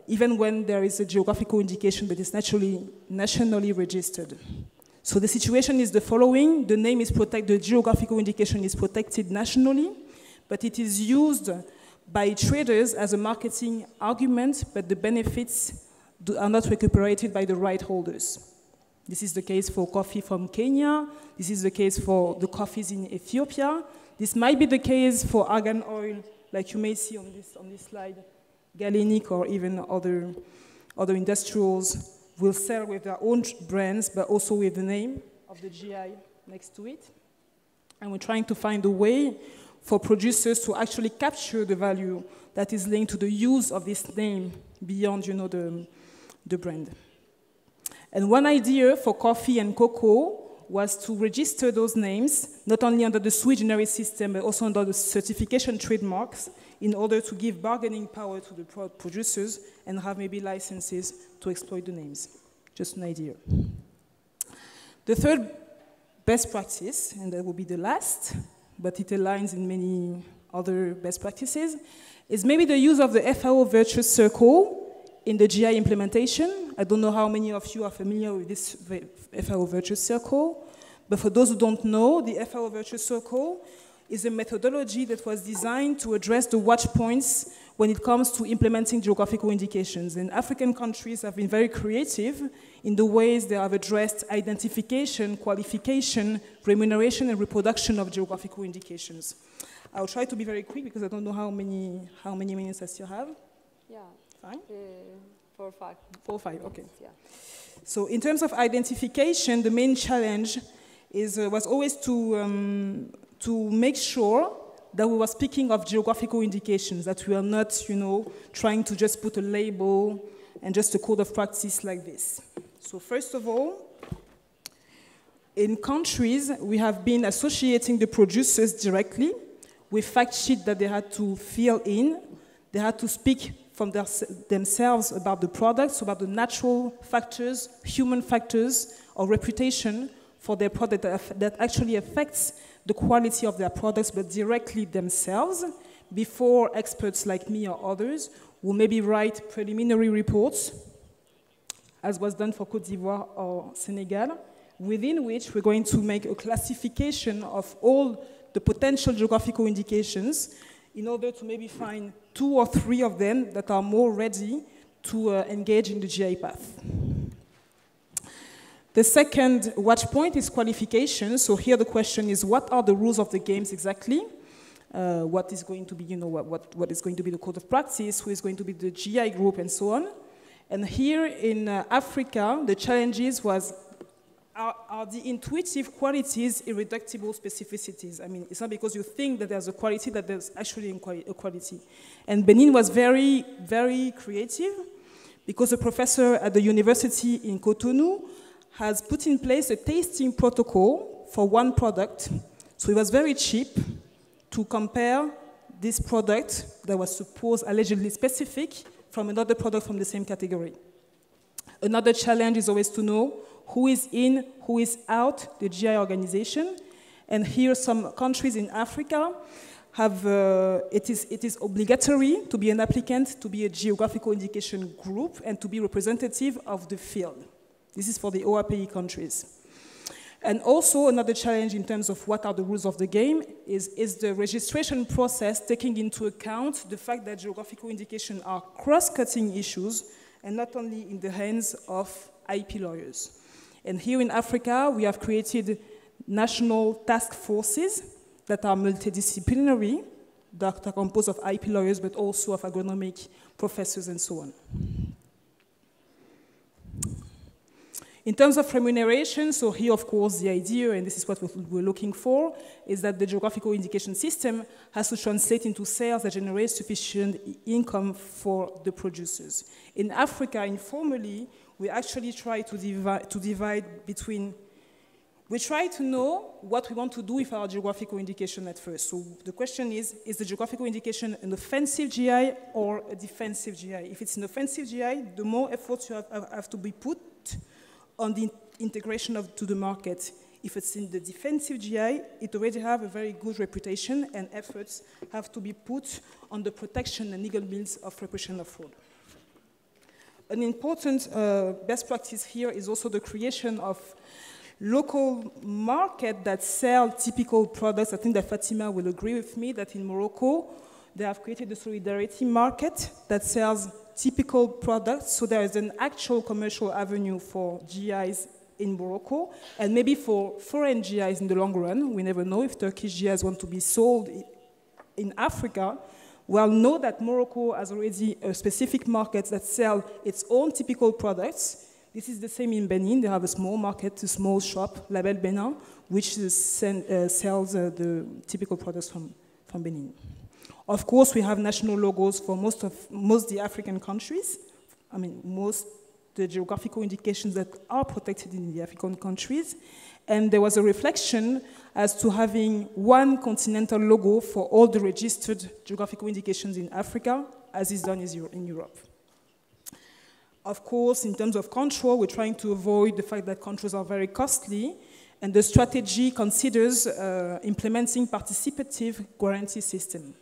even when there is a geographical indication that is nationally registered. So the situation is the following: the name is protected, the geographical indication is protected nationally, but it is used by traders as a marketing argument, but the benefits are not recuperated by the right holders. This is the case for coffee from Kenya. This is the case for the coffees in Ethiopia. This might be the case for argan oil, like you may see on this slide. Galenic or even other industrials will sell with their own brands, but also with the name of the GI next to it. And we're trying to find a way for producers to actually capture the value that is linked to the use of this name beyond, the brand. And one idea for coffee and cocoa was to register those names, not only under the sui generis system, but also under the certification trademarks, in order to give bargaining power to the producers and have maybe licenses to exploit the names. Just an idea. The third best practice, and that will be the last, but it aligns in many other best practices, is maybe the use of the FAO virtuous circle in the GI implementation. I don't know how many of you are familiar with this FAO virtuous circle, but for those who don't know, the FAO virtuous circle is a methodology that was designed to address the watch points when it comes to implementing geographical indications. And African countries have been very creative in the ways they have addressed identification, qualification, remuneration, and reproduction of geographical indications. I'll try to be very quick because I don't know how many minutes I still have. Yeah. Fine? 4 or 5. 4 or 5, okay. Yeah. So in terms of identification, the main challenge was always to make sure that we were speaking of geographical indications, that we are not, trying to just put a label and just a code of practice like this. So first of all, in countries, we have been associating the producers directly with fact sheets that they had to fill in. They had to speak from themselves about the products, about the natural factors, human factors, or reputation for their product that actually affects the quality of their products, but directly themselves, before experts like me or others will maybe write preliminary reports, as was done for Côte d'Ivoire or Senegal, within which we're going to make a classification of all the potential geographical indications in order to maybe find 2 or 3 of them that are more ready to engage in the GI path. The second watch point is qualification. So here the question is, what are the rules of the games exactly? What is going to be, what is going to be the code of practice? Who is going to be the GI group, and so on? And here in Africa, the challenges was, are the intuitive qualities irreducible specificities? I mean, it's not because you think that there's a quality that there's actually a quality. And Benin was very, very creative, because a professor at the university in Cotonou has put in place a tasting protocol for one product. So it was very cheap to compare this product that was supposed allegedly specific from another product from the same category. Another challenge is always to know who is in, who is out the GI organization. And here some countries in Africa have, it is obligatory to be an applicant, to be a geographical indication group, and to be representative of the field. This is for the OAPI countries. And also another challenge in terms of what are the rules of the game is the registration process, taking into account the fact that geographical indications are cross-cutting issues and not only in the hands of IP lawyers. And here in Africa, we have created national task forces that are multidisciplinary, that are composed of IP lawyers, but also of agronomic professors and so on. In terms of remuneration, so here, of course, the idea, and this is what we're looking for, is that the geographical indication system has to translate into sales that generate sufficient income for the producers. In Africa, informally, we actually try to divide between, we try to know what we want to do with our geographical indication at first. So the question is the geographical indication an offensive GI or a defensive GI? If it's an offensive GI, the more efforts you have to be put on the integration to the market. If it's in the defensive GI, it already have a very good reputation, and efforts have to be put on the protection and legal means of repression of fraud. An important best practice here is also the creation of local market that sell typical products. I think that Fatima will agree with me that in Morocco, they have created a solidarity market that sells typical products, so there is an actual commercial avenue for GIs in Morocco, and maybe for foreign GIs in the long run. We never know if Turkish GIs want to be sold in Africa. We'll know that Morocco has already a specific market that sells its own typical products. This is the same in Benin. They have a small market, a small shop, Label Benin, which sells the typical products from Benin. Of course, we have national logos for most of the African countries. I mean, most the geographical indications that are protected in the African countries. And there was a reflection as to having one continental logo for all the registered geographical indications in Africa, as is done in Europe. Of course, in terms of control, we're trying to avoid the fact that controls are very costly, and the strategy considers implementing participative guarantee system.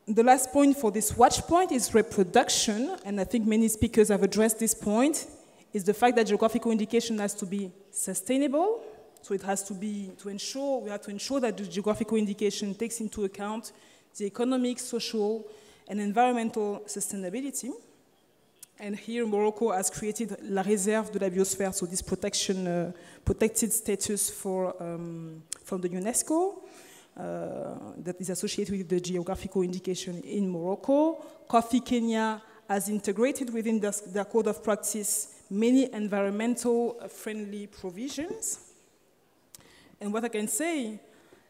The last point for this watch point is reproduction, and I think many speakers have addressed this point, is the fact that geographical indication has to be sustainable. So it has to be, we have to ensure that the geographical indication takes into account the economic, social, and environmental sustainability. And here Morocco has created La Réserve de la Biosphère, so this protected status from the UNESCO. That is associated with the geographical indication in Morocco. Coffee Kenya has integrated within their code of practice many environmental friendly provisions. And what I can say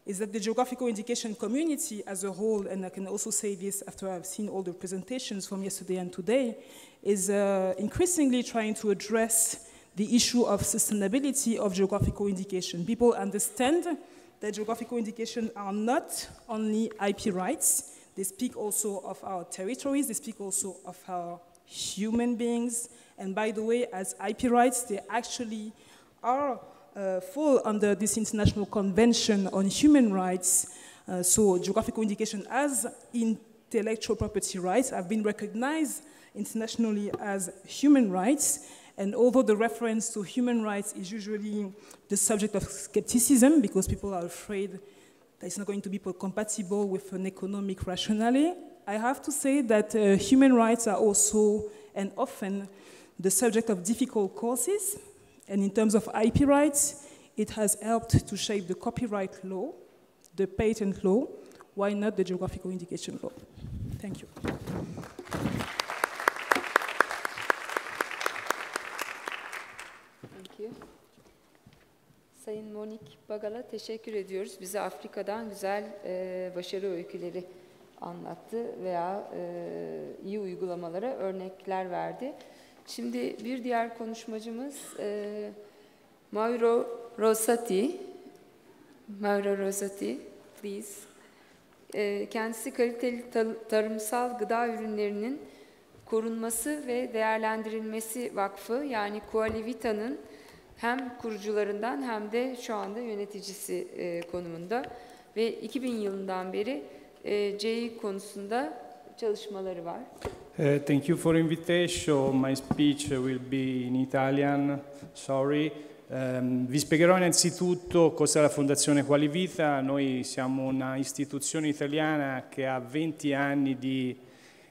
is that the geographical indication community as a whole, and I can also say this after I've seen all the presentations from yesterday and today, is increasingly trying to address the issue of sustainability of geographical indication. People understand that geographical indications are not only IP rights, they speak also of our territories, they speak also of our human beings, and by the way, as IP rights, they actually are fall under this International Convention on Human Rights. So geographical indication as intellectual property rights have been recognized internationally as human rights, And although the reference to human rights is usually the subject of skepticism because people are afraid that it's not going to be compatible with an economic rationale, I have to say that human rights are also and often the subject of difficult courses. And in terms of IP rights, it has helped to shape the copyright law, the patent law, why not the geographical indication law? Thank you. Thank you. Sayın Monique Bagal'a teşekkür ediyoruz. Bize Afrika'dan güzel başarı öyküleri anlattı veya iyi uygulamalara örnekler verdi. Şimdi bir diğer konuşmacımız Mauro Rosati. Mauro Rosati, please. Kendisi kaliteli tarımsal gıda ürünlerinin korunması ve değerlendirilmesi vakfı yani Coalivita'nın hem kurucularından hem de şu anda yöneticisi konumunda ve 2000 yılından beri CI konusunda çalışmaları var. Thank you for invitation. My speech will be in Italian. Sorry. Vi spiegherò innanzitutto cos'è la Fondazione Coalivita. Noi siamo una istituzione italiana che ha 20 anni di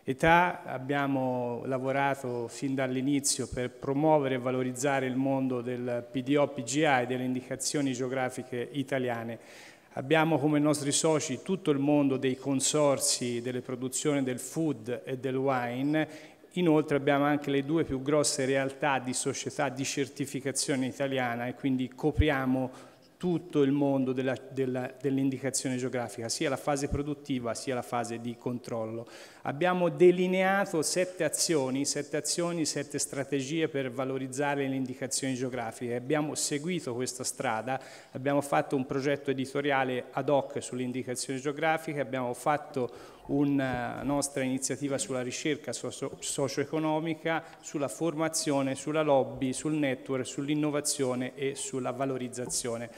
età. Abbiamo lavorato fin dall'inizio per promuovere e valorizzare il mondo del PDO-PGA e delle indicazioni geografiche italiane. Abbiamo come nostri soci tutto il mondo dei consorzi delle produzioni del food e del wine. Inoltre abbiamo anche le due più grosse realtà di società di certificazione italiana e quindi copriamo tutto il mondo dell'indicazione geografica, sia la fase produttiva sia la fase di controllo. Abbiamo delineato 7 azioni, 7 strategie per valorizzare le indicazioni geografiche. Abbiamo seguito questa strada, abbiamo fatto un progetto editoriale ad hoc sulle indicazioni geografiche, abbiamo fatto una nostra iniziativa sulla ricerca socio-economica, sulla formazione, sulla lobby, sul network, sull'innovazione e sulla valorizzazione.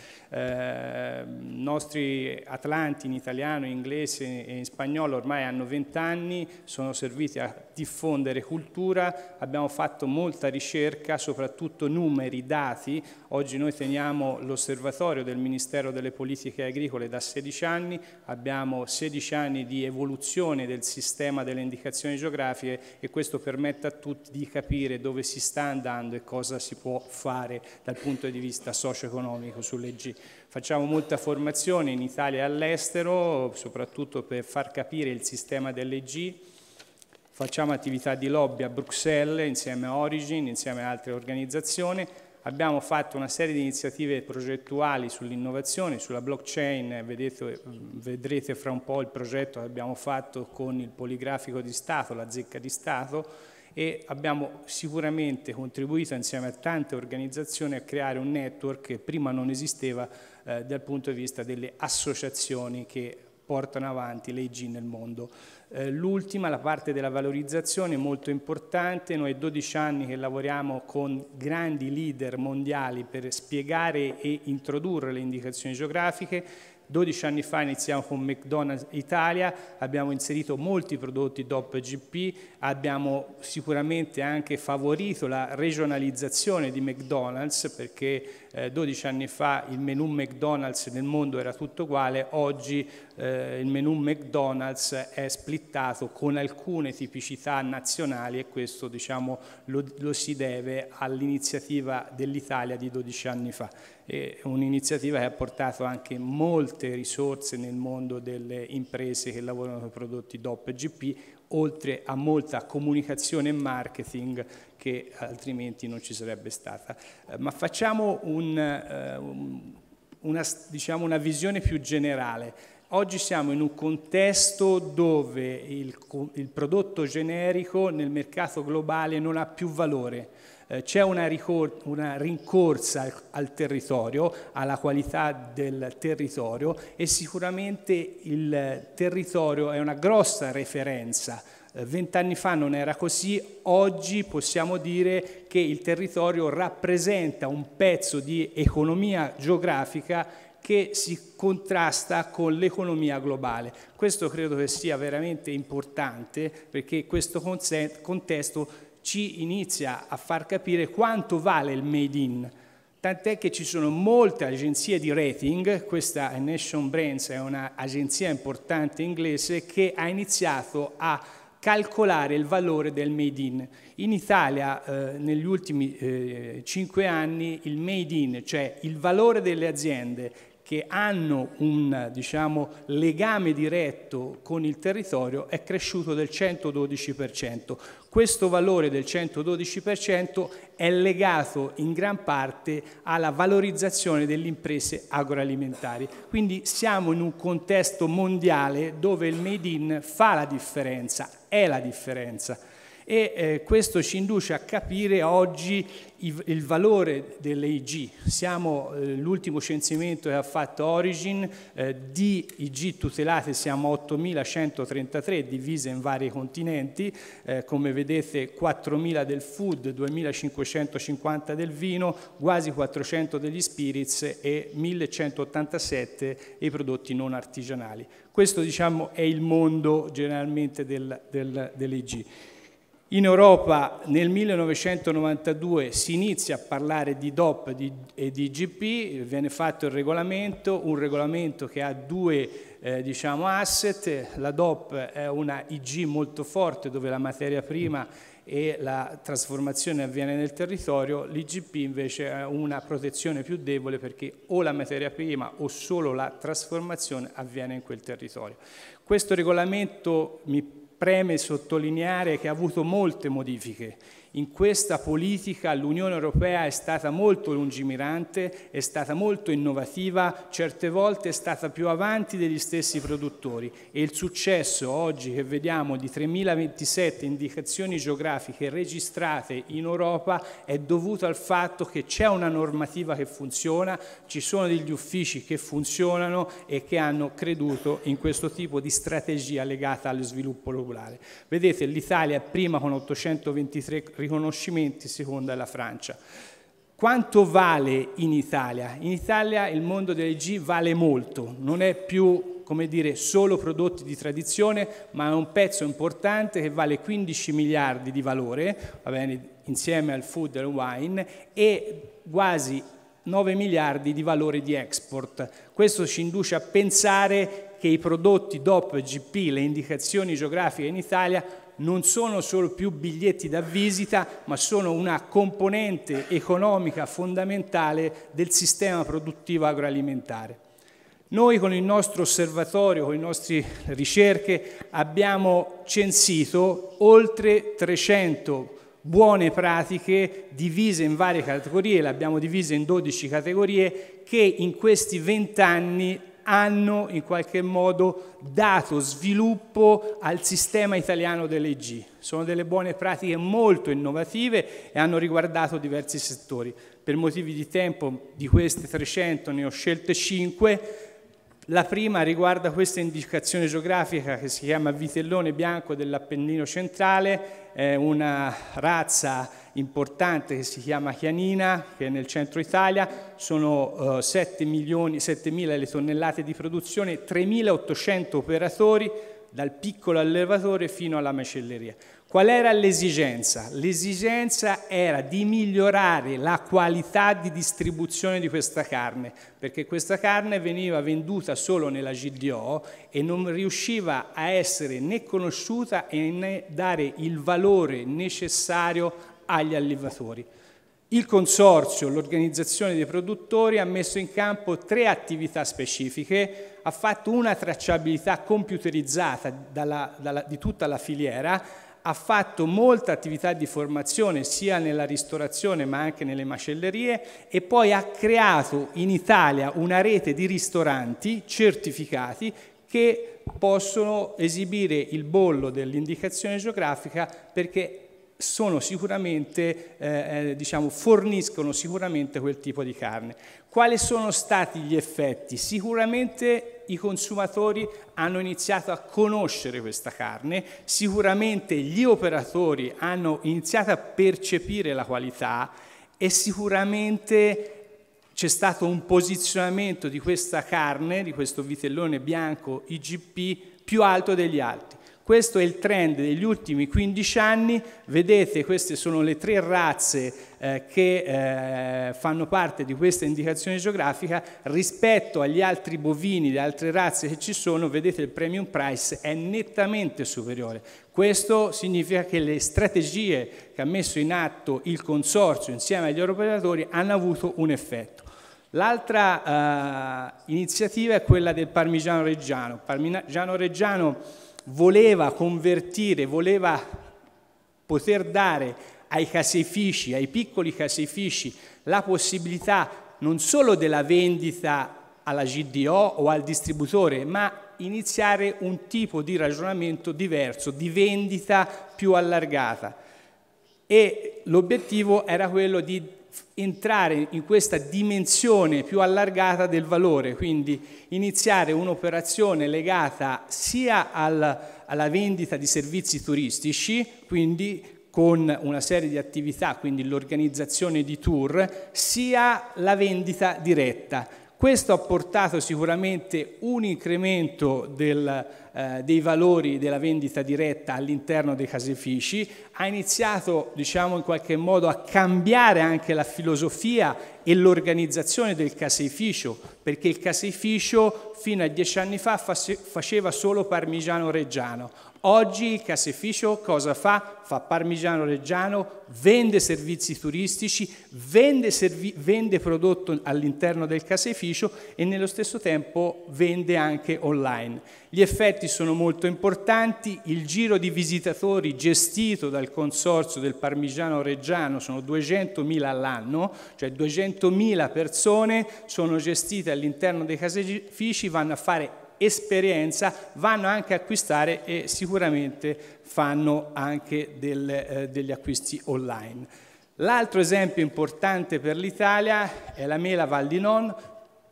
Nostri atlanti in italiano, in inglese e in spagnolo ormai hanno 20 anni, sono serviti a diffondere cultura, abbiamo fatto molta ricerca, soprattutto numeri, dati. Oggi noi teniamo l'osservatorio del Ministero delle Politiche Agricole da 16 anni, abbiamo 16 anni di evoluzione del sistema delle indicazioni geografiche e questo permette a tutti di capire dove si sta andando e cosa si può fare dal punto di vista socio-economico sulle G. Facciamo molta formazione in Italia e all'estero, soprattutto per far capire il sistema delle G. Facciamo attività di lobby a Bruxelles insieme a Origin, insieme a altre organizzazioni. Abbiamo fatto una serie di iniziative progettuali sull'innovazione, sulla blockchain, vedrete fra un po' il progetto che abbiamo fatto con il poligrafico di Stato, la zecca di Stato, e abbiamo sicuramente contribuito insieme a tante organizzazioni a creare un network che prima non esisteva dal punto di vista delle associazioni che portano avanti le IG nel mondo. L'ultima, la parte della valorizzazione, è molto importante. Noi 12 anni che lavoriamo con grandi leader mondiali per spiegare e introdurre le indicazioni geografiche. 12 anni fa iniziamo con McDonald's Italia, abbiamo inserito molti prodotti DOP GP, abbiamo sicuramente anche favorito la regionalizzazione di McDonald's perché 12 anni fa il menù McDonald's nel mondo era tutto uguale, oggi il menù McDonald's è splittato con alcune tipicità nazionali e questo diciamo lo si deve all'iniziativa dell'Italia di 12 anni fa. È un'iniziativa che ha portato anche molte risorse nel mondo delle imprese che lavorano con prodotti DOP e GP, oltre a molta comunicazione e marketing che altrimenti non ci sarebbe stata. Ma facciamo una visione più generale. Oggi siamo in un contesto dove il prodotto generico nel mercato globale non ha più valore. C'è una rincorsa al territorio, alla qualità del territorio e sicuramente il territorio è una grossa referenza. 20 anni fa non era così, oggi possiamo dire che il territorio rappresenta un pezzo di economia geografica che si contrasta con l'economia globale. Questo credo che sia veramente importante perché questo contesto ci inizia a far capire quanto vale il made in. Tant'è che ci sono molte agenzie di rating, questa è Nation Brands, è un'agenzia importante inglese che ha iniziato a calcolare il valore del made in. In Italia negli ultimi 5 anni il made in, cioè il valore delle aziende che hanno un legame diretto con il territorio, è cresciuto del 112%. Questo valore del 112% è legato in gran parte alla valorizzazione delle imprese agroalimentari. Quindi siamo in un contesto mondiale dove il made in fa la differenza, è la differenza. E questo ci induce a capire oggi il valore delle IG. L'ultimo censimento che ha fatto Origin, di IG tutelate siamo 8.133 divise in vari continenti, come vedete 4.000 del food, 2.550 del vino, quasi 400 degli spirits e 1.187 i prodotti non artigianali. Questo è il mondo generalmente delle IG. In Europa nel 1992 si inizia a parlare di DOP e di IGP, viene fatto il regolamento, un regolamento che ha due asset. La DOP è una IG molto forte dove la materia prima e la trasformazione avviene nel territorio, l'IGP invece è una protezione più debole perché o la materia prima o solo la trasformazione avviene in quel territorio. Questo regolamento mi preme sottolineare che ha avuto molte modifiche. In questa politica l'Unione Europea è stata molto lungimirante, è stata molto innovativa, certe volte è stata più avanti degli stessi produttori e il successo oggi che vediamo di 3.027 indicazioni geografiche registrate in Europa è dovuto al fatto che c'è una normativa che funziona, ci sono degli uffici che funzionano e che hanno creduto in questo tipo di strategia legata allo sviluppo locale. Vedete, l'Italia è prima con 823 riconoscimenti, seconda è la Francia. Quanto vale in Italia? In Italia il mondo delle IG vale molto, non è più, come dire, solo prodotti di tradizione, ma è un pezzo importante che vale 15 miliardi di valore, va bene, insieme al food e al wine, e quasi 9 miliardi di valore di export. Questo ci induce a pensare che i prodotti DOP, GP, le indicazioni geografiche in Italia non sono solo più biglietti da visita, ma sono una componente economica fondamentale del sistema produttivo agroalimentare. Noi con il nostro osservatorio, con le nostre ricerche, abbiamo censito oltre 300 buone pratiche divise in varie categorie, le abbiamo divise in 12 categorie, che in questi 20 anni hanno in qualche modo dato sviluppo al sistema italiano delle IG. Sono delle buone pratiche molto innovative e hanno riguardato diversi settori. Per motivi di tempo di queste 300 ne ho scelte 5. La prima riguarda questa indicazione geografica che si chiama vitellone bianco dell'Appennino centrale, è una razza importante che si chiama chianina, che è nel centro Italia, sono 7.000 le tonnellate di produzione, 3.800 operatori, dal piccolo allevatore fino alla macelleria. Qual era l'esigenza? L'esigenza era di migliorare la qualità di distribuzione di questa carne, perché questa carne veniva venduta solo nella GDO e non riusciva a essere né conosciuta e né dare il valore necessario agli allevatori. Il consorzio, l'organizzazione dei produttori, ha messo in campo 3 attività specifiche, ha fatto una tracciabilità computerizzata di tutta la filiera, ha fatto molta attività di formazione sia nella ristorazione ma anche nelle macellerie e poi ha creato in Italia una rete di ristoranti certificati che possono esibire il bollo dell'indicazione geografica perché sono sicuramente, forniscono sicuramente quel tipo di carne. Quali sono stati gli effetti? Sicuramente i consumatori hanno iniziato a conoscere questa carne, sicuramente gli operatori hanno iniziato a percepire la qualità e sicuramente c'è stato un posizionamento di questa carne, di questo vitellone bianco IGP, più alto degli altri. Questo è il trend degli ultimi 15 anni, vedete queste sono le 3 razze che fanno parte di questa indicazione geografica. Rispetto agli altri bovini, le altre razze che ci sono, vedete il premium price è nettamente superiore. Questo significa che le strategie che ha messo in atto il consorzio insieme agli operatori hanno avuto un effetto. L'altra iniziativa è quella del Parmigiano Reggiano. Parmigiano Reggiano voleva convertire, voleva poter dare ai caseifici, ai piccoli caseifici, la possibilità non solo della vendita alla GDO o al distributore, ma iniziare un tipo di ragionamento diverso, di vendita più allargata. E l'obiettivo era quello di entrare in questa dimensione più allargata del valore, quindi iniziare un'operazione legata sia alla vendita di servizi turistici, quindi con una serie di attività, quindi l'organizzazione di tour, sia la vendita diretta. Questo ha portato sicuramente un incremento dei valori della vendita diretta all'interno dei caseifici, ha iniziato, diciamo, in qualche modo a cambiare anche la filosofia e l'organizzazione del caseificio, perché il caseificio fino a 10 anni fa faceva solo Parmigiano Reggiano. Oggi il caseificio cosa fa? Fa Parmigiano Reggiano, vende servizi turistici, vende prodotto all'interno del caseificio e nello stesso tempo vende anche online. Gli effetti sono molto importanti, il giro di visitatori gestito dal consorzio del Parmigiano Reggiano sono 200.000 all'anno, cioè 200.000 persone sono gestite all'interno dei caseifici, vanno a fare esperienza, vanno anche a acquistare e sicuramente fanno anche degli acquisti online. L'altro esempio importante per l'Italia è la mela Val di Non,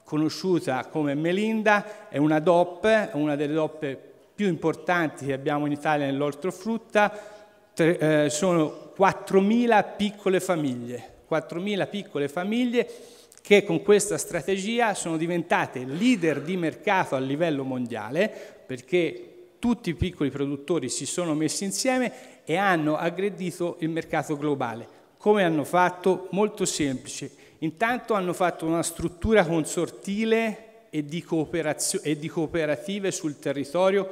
conosciuta come Melinda, è una DOP, una delle DOP più importanti che abbiamo in Italia nell'ortofrutta, sono 4.000 piccole famiglie che con questa strategia sono diventate leader di mercato a livello mondiale, perché tutti i piccoli produttori si sono messi insieme e hanno aggredito il mercato globale. Come hanno fatto? Molto semplice. Intanto hanno fatto una struttura consortile e di cooperative sul territorio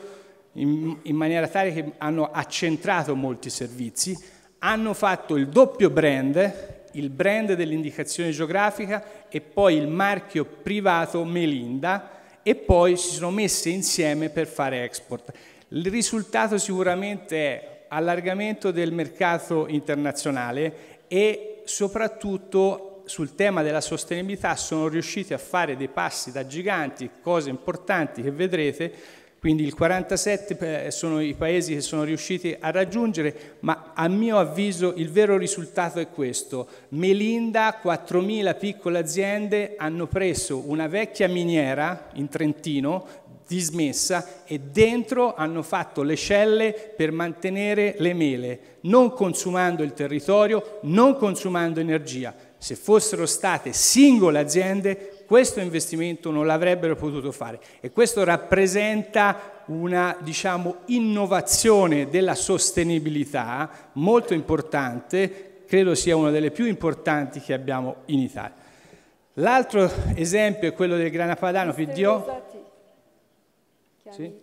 in maniera tale che hanno accentrato molti servizi, hanno fatto il doppio brand, il brand dell'indicazione geografica e poi il marchio privato Melinda, e poi si sono messe insieme per fare export. Il risultato sicuramente è allargamento del mercato internazionale e soprattutto sul tema della sostenibilità sono riusciti a fare dei passi da giganti, cose importanti che vedrete. Quindi il 47 sono i paesi che sono riusciti a raggiungere, ma a mio avviso il vero risultato è questo. Melinda, 4.000 piccole aziende hanno preso una vecchia miniera in Trentino, dismessa, e dentro hanno fatto le celle per mantenere le mele, non consumando il territorio, non consumando energia. Se fossero state singole aziende, questo investimento non l'avrebbero potuto fare, e questo rappresenta una, diciamo, innovazione della sostenibilità molto importante, credo sia una delle più importanti che abbiamo in Italia. L'altro esempio è quello del grana padano PDO. Sì?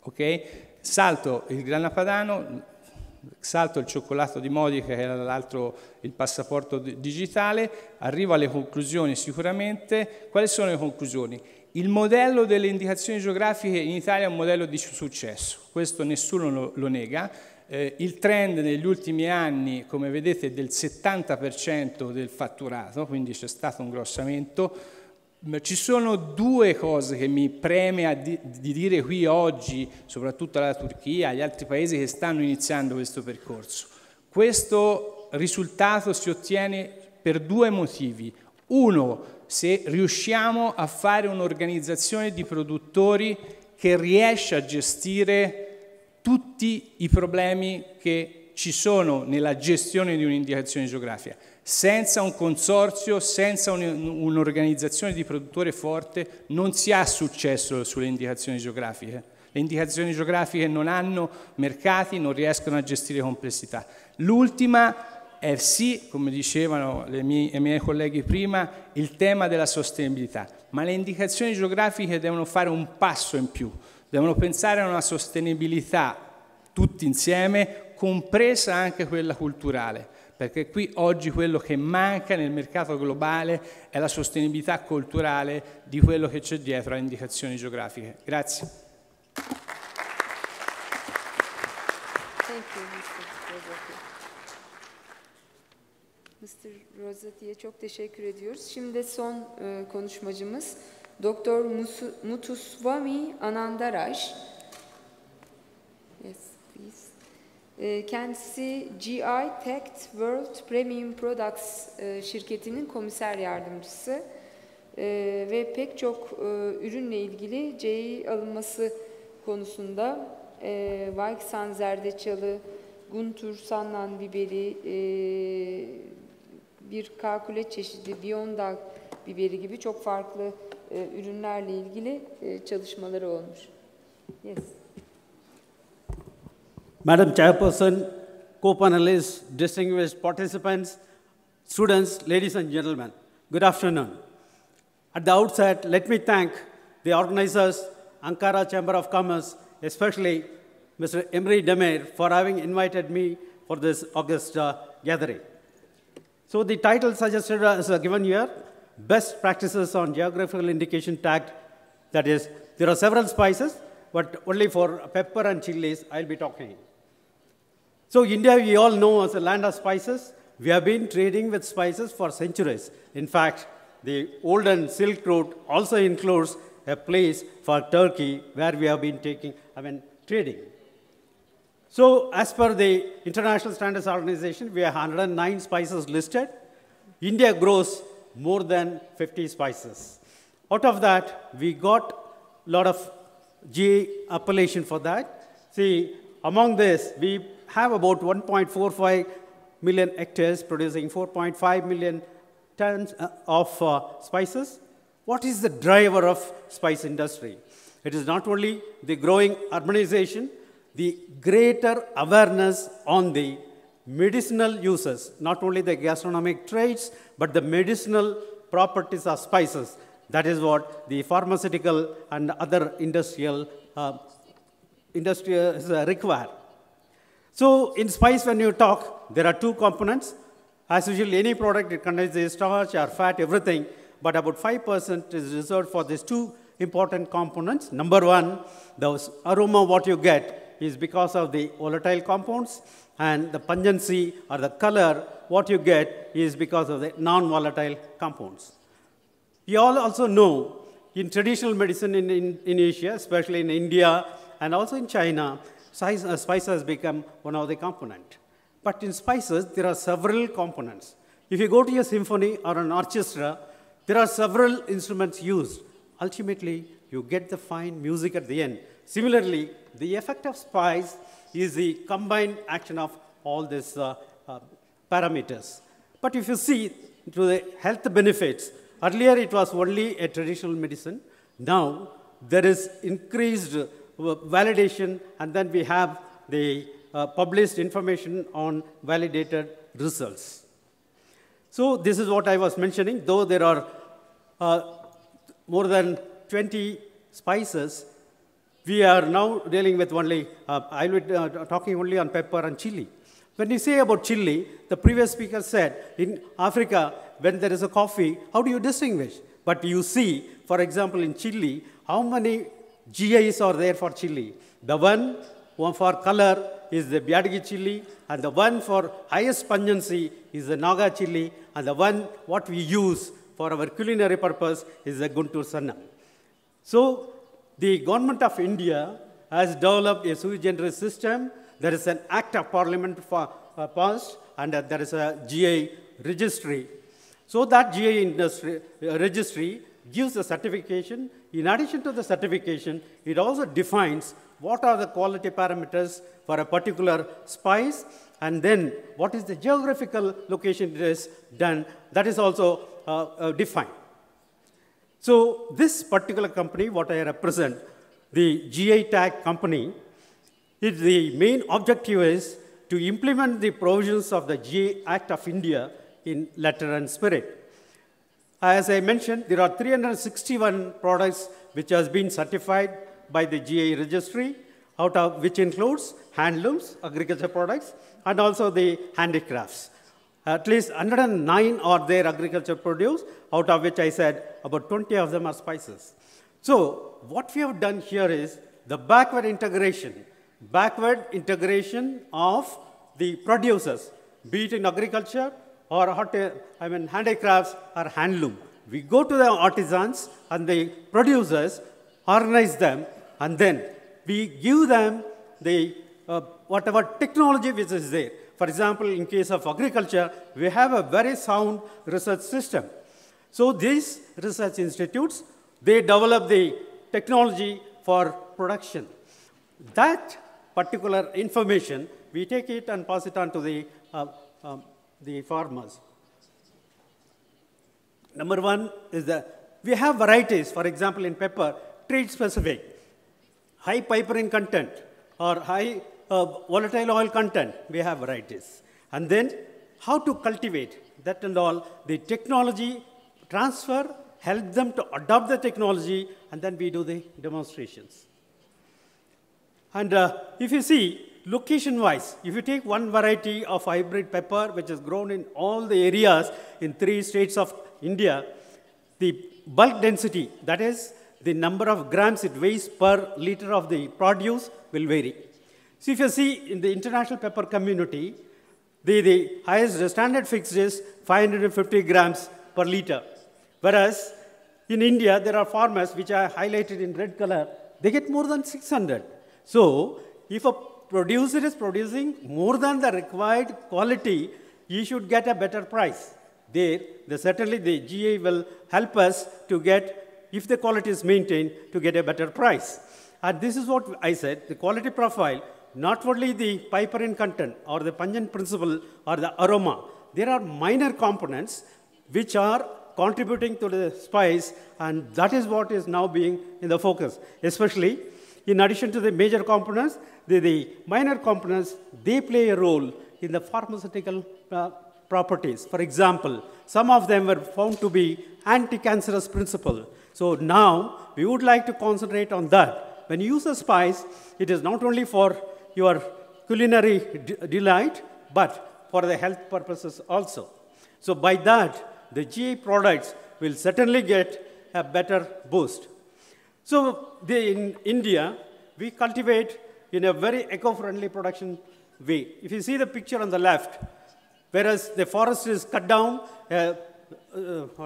Ok, salto il grana padano, salto il cioccolato di Modica, che era l'altro, il passaporto digitale, arrivo alle conclusioni sicuramente. Quali sono le conclusioni? Il modello delle indicazioni geografiche in Italia è un modello di successo, questo nessuno lo nega. Il trend negli ultimi anni, come vedete, è del 70% del fatturato, quindi c'è stato un grossamento. Ci sono due cose che mi preme di dire qui oggi, soprattutto alla Turchia, agli altri paesi che stanno iniziando questo percorso. Questo risultato si ottiene per due motivi. Uno, se riusciamo a fare un'organizzazione di produttori che riesce a gestire tutti i problemi che ci sono nella gestione di un'indicazione geografica. Senza un consorzio, senza un'organizzazione di produttori forte, non si ha successo sulle indicazioni geografiche. Le indicazioni geografiche non hanno mercati, non riescono a gestire complessità. L'ultima è sì, come dicevano i miei colleghi prima, il tema della sostenibilità, ma le indicazioni geografiche devono fare un passo in più, devono pensare a una sostenibilità tutti insieme, compresa anche quella culturale, perché qui oggi quello che manca nel mercato globale è la sostenibilità culturale di quello che c'è dietro alle indicazioni geografiche. Grazie. Mr. Rosati'ye çok teşekkür ediyoruz. Şimdi son konuşmacımız Dr. Muthuswamy Anandaraj. Yes, please. Kendisi GI Tech World Premium Products şirketinin komiser yardımcısı ve pek çok ürünle ilgili CE alınması konusunda Vaiksan zerdeçalı, Guntur Sannan biberi, bir kakule çeşidi, Biyondag biberi gibi çok farklı ürünlerle ilgili çalışmaları olmuş. Yes. Madam Chairperson, co-panelists, distinguished participants, students, ladies and gentlemen, good afternoon. At the outset, let me thank the organizers, Ankara Chamber of Commerce, especially Mr. Emre Demir, for having invited me for this August gathering. So the title suggested is given here, Best Practices on Geographical Indication Tag. That is, there are several spices, but only for pepper and chilies I'll be talking. So India, we all know as a land of spices. We have been trading with spices for centuries. In fact, the olden Silk Road also includes a place for Turkey where we have been trading. So as per the International Standards Organization, we have 109 spices listed. India grows more than 50 spices. Out of that, we got a lot of GA appellation for that. See, among this, we have about 1.45 million hectares producing 4.5 million tons of spices. What is the driver of spice industry? It is not only the growing urbanization, the greater awareness on the medicinal uses, not only the gastronomic traits, but the medicinal properties of spices. That is what the pharmaceutical and other industrial require. So in spice, when you talk, there are two components. As usual, any product, it contains the starch or fat, everything, but about 5% is reserved for these two important components. Number one, the aroma what you get is because of the volatile compounds, and the pungency or the color what you get is because of the non-volatile compounds. You all also know in traditional medicine in Asia, especially in India and also in China, spices has become one of the components. But in spices, there are several components. If you go to a symphony or an orchestra, there are several instruments used. Ultimately, you get the fine music at the end. Similarly, the effect of spice is the combined action of all these parameters. But if you see to the health benefits, earlier it was only a traditional medicine. Now, there is increased validation, and then we have the published information on validated results. So this is what I was mentioning. Though there are more than 20 spices, we are now dealing with only, I will be talking only on pepper and chili. When you say about chili, the previous speaker said, in Africa, when there is a coffee, how do you distinguish? But you see, for example, in chili, how many GIs are there for chili? The one for color is the Biadgi chili, and the one for highest pungency is the Naga chili, and the one what we use for our culinary purpose is the Guntur Sannam. So the government of India has developed a sui generis system. There is an act of parliament passed, and there is a GI registry. So that GI registry gives a certification. In addition to the certification, it also defines what are the quality parameters for a particular spice, and then what is the geographical location it is done. That is also defined. So this particular company, what I represent, the GI tag company, the main objective is to implement the provisions of the GI Act of India in letter and spirit. As I mentioned, there are 361 products which has been certified by the GI registry, out of which includes handlooms, agriculture products, and also the handicrafts. At least 109 are their agriculture produce, out of which I said about 20 of them are spices. So what we have done here is the backward integration of the producers, be it in agriculture or handicrafts or handloom. We go to the artisans and the producers, organize them, and then we give them the whatever technology which is there. For example, in case of agriculture, we have a very sound research system. So these research institutes, they develop the technology for production. That particular information, we take it and pass it on to the farmers. Number one is that we have varieties, for example, in pepper, trade-specific, high piperine content or high volatile oil content, we have varieties. And then how to cultivate that and all, the technology transfer, help them to adopt the technology, and then we do the demonstrations. And if you see, location-wise, if you take one variety of hybrid pepper, which is grown in all the areas in 3 states of India, the bulk density, that is the number of grams it weighs per liter of the produce, will vary. So if you see in the international pepper community, the highest standard fixed is 550 grams per liter. Whereas in India, there are farmers which are highlighted in red color, they get more than 600. So if a producer is producing more than the required quality, he should get a better price. Certainly the GA will help us to get, if the quality is maintained, to get a better price. And this is what I said, the quality profile, not only the piperine content or the pungent principle or the aroma, there are minor components which are contributing to the spice, and that is what is now being in the focus. Especially, in addition to the major components, the minor components, they play a role in the pharmaceutical properties. For example, some of them were found to be anti-cancerous principle. So now, we would like to concentrate on that. When you use a spice, it is not only for your culinary delight, but for the health purposes also. So by that, the GI products will certainly get a better boost. So in India, we cultivate in a very eco-friendly production way. If you see the picture on the left, whereas the forest is cut down, a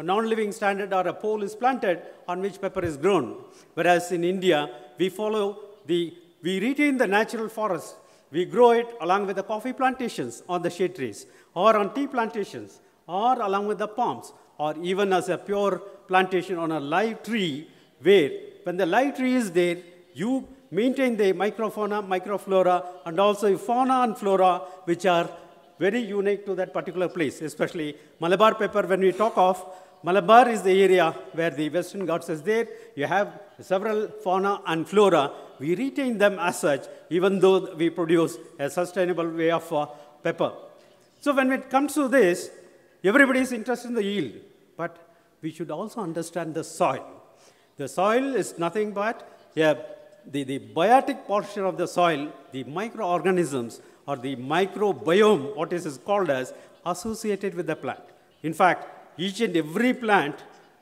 non-living standard or a pole is planted on which pepper is grown. Whereas in India, we retain the natural forest. We grow it along with the coffee plantations on the shade trees, or on tea plantations, or along with the palms, or even as a pure plantation on a live tree, where when the live tree is there, you maintain the microfauna, microflora, and also fauna and flora, which are very unique to that particular place, especially Malabar pepper. When we talk of, Malabar is the area where the Western Ghats is there. You have several fauna and flora. We retain them as such, even though we produce a sustainable way of pepper. So when it comes to this, everybody is interested in the yield, but we should also understand the soil. The soil is nothing but the biotic portion of the soil, the microorganisms, or the microbiome, what is called as, associated with the plant. In fact, each and every plant,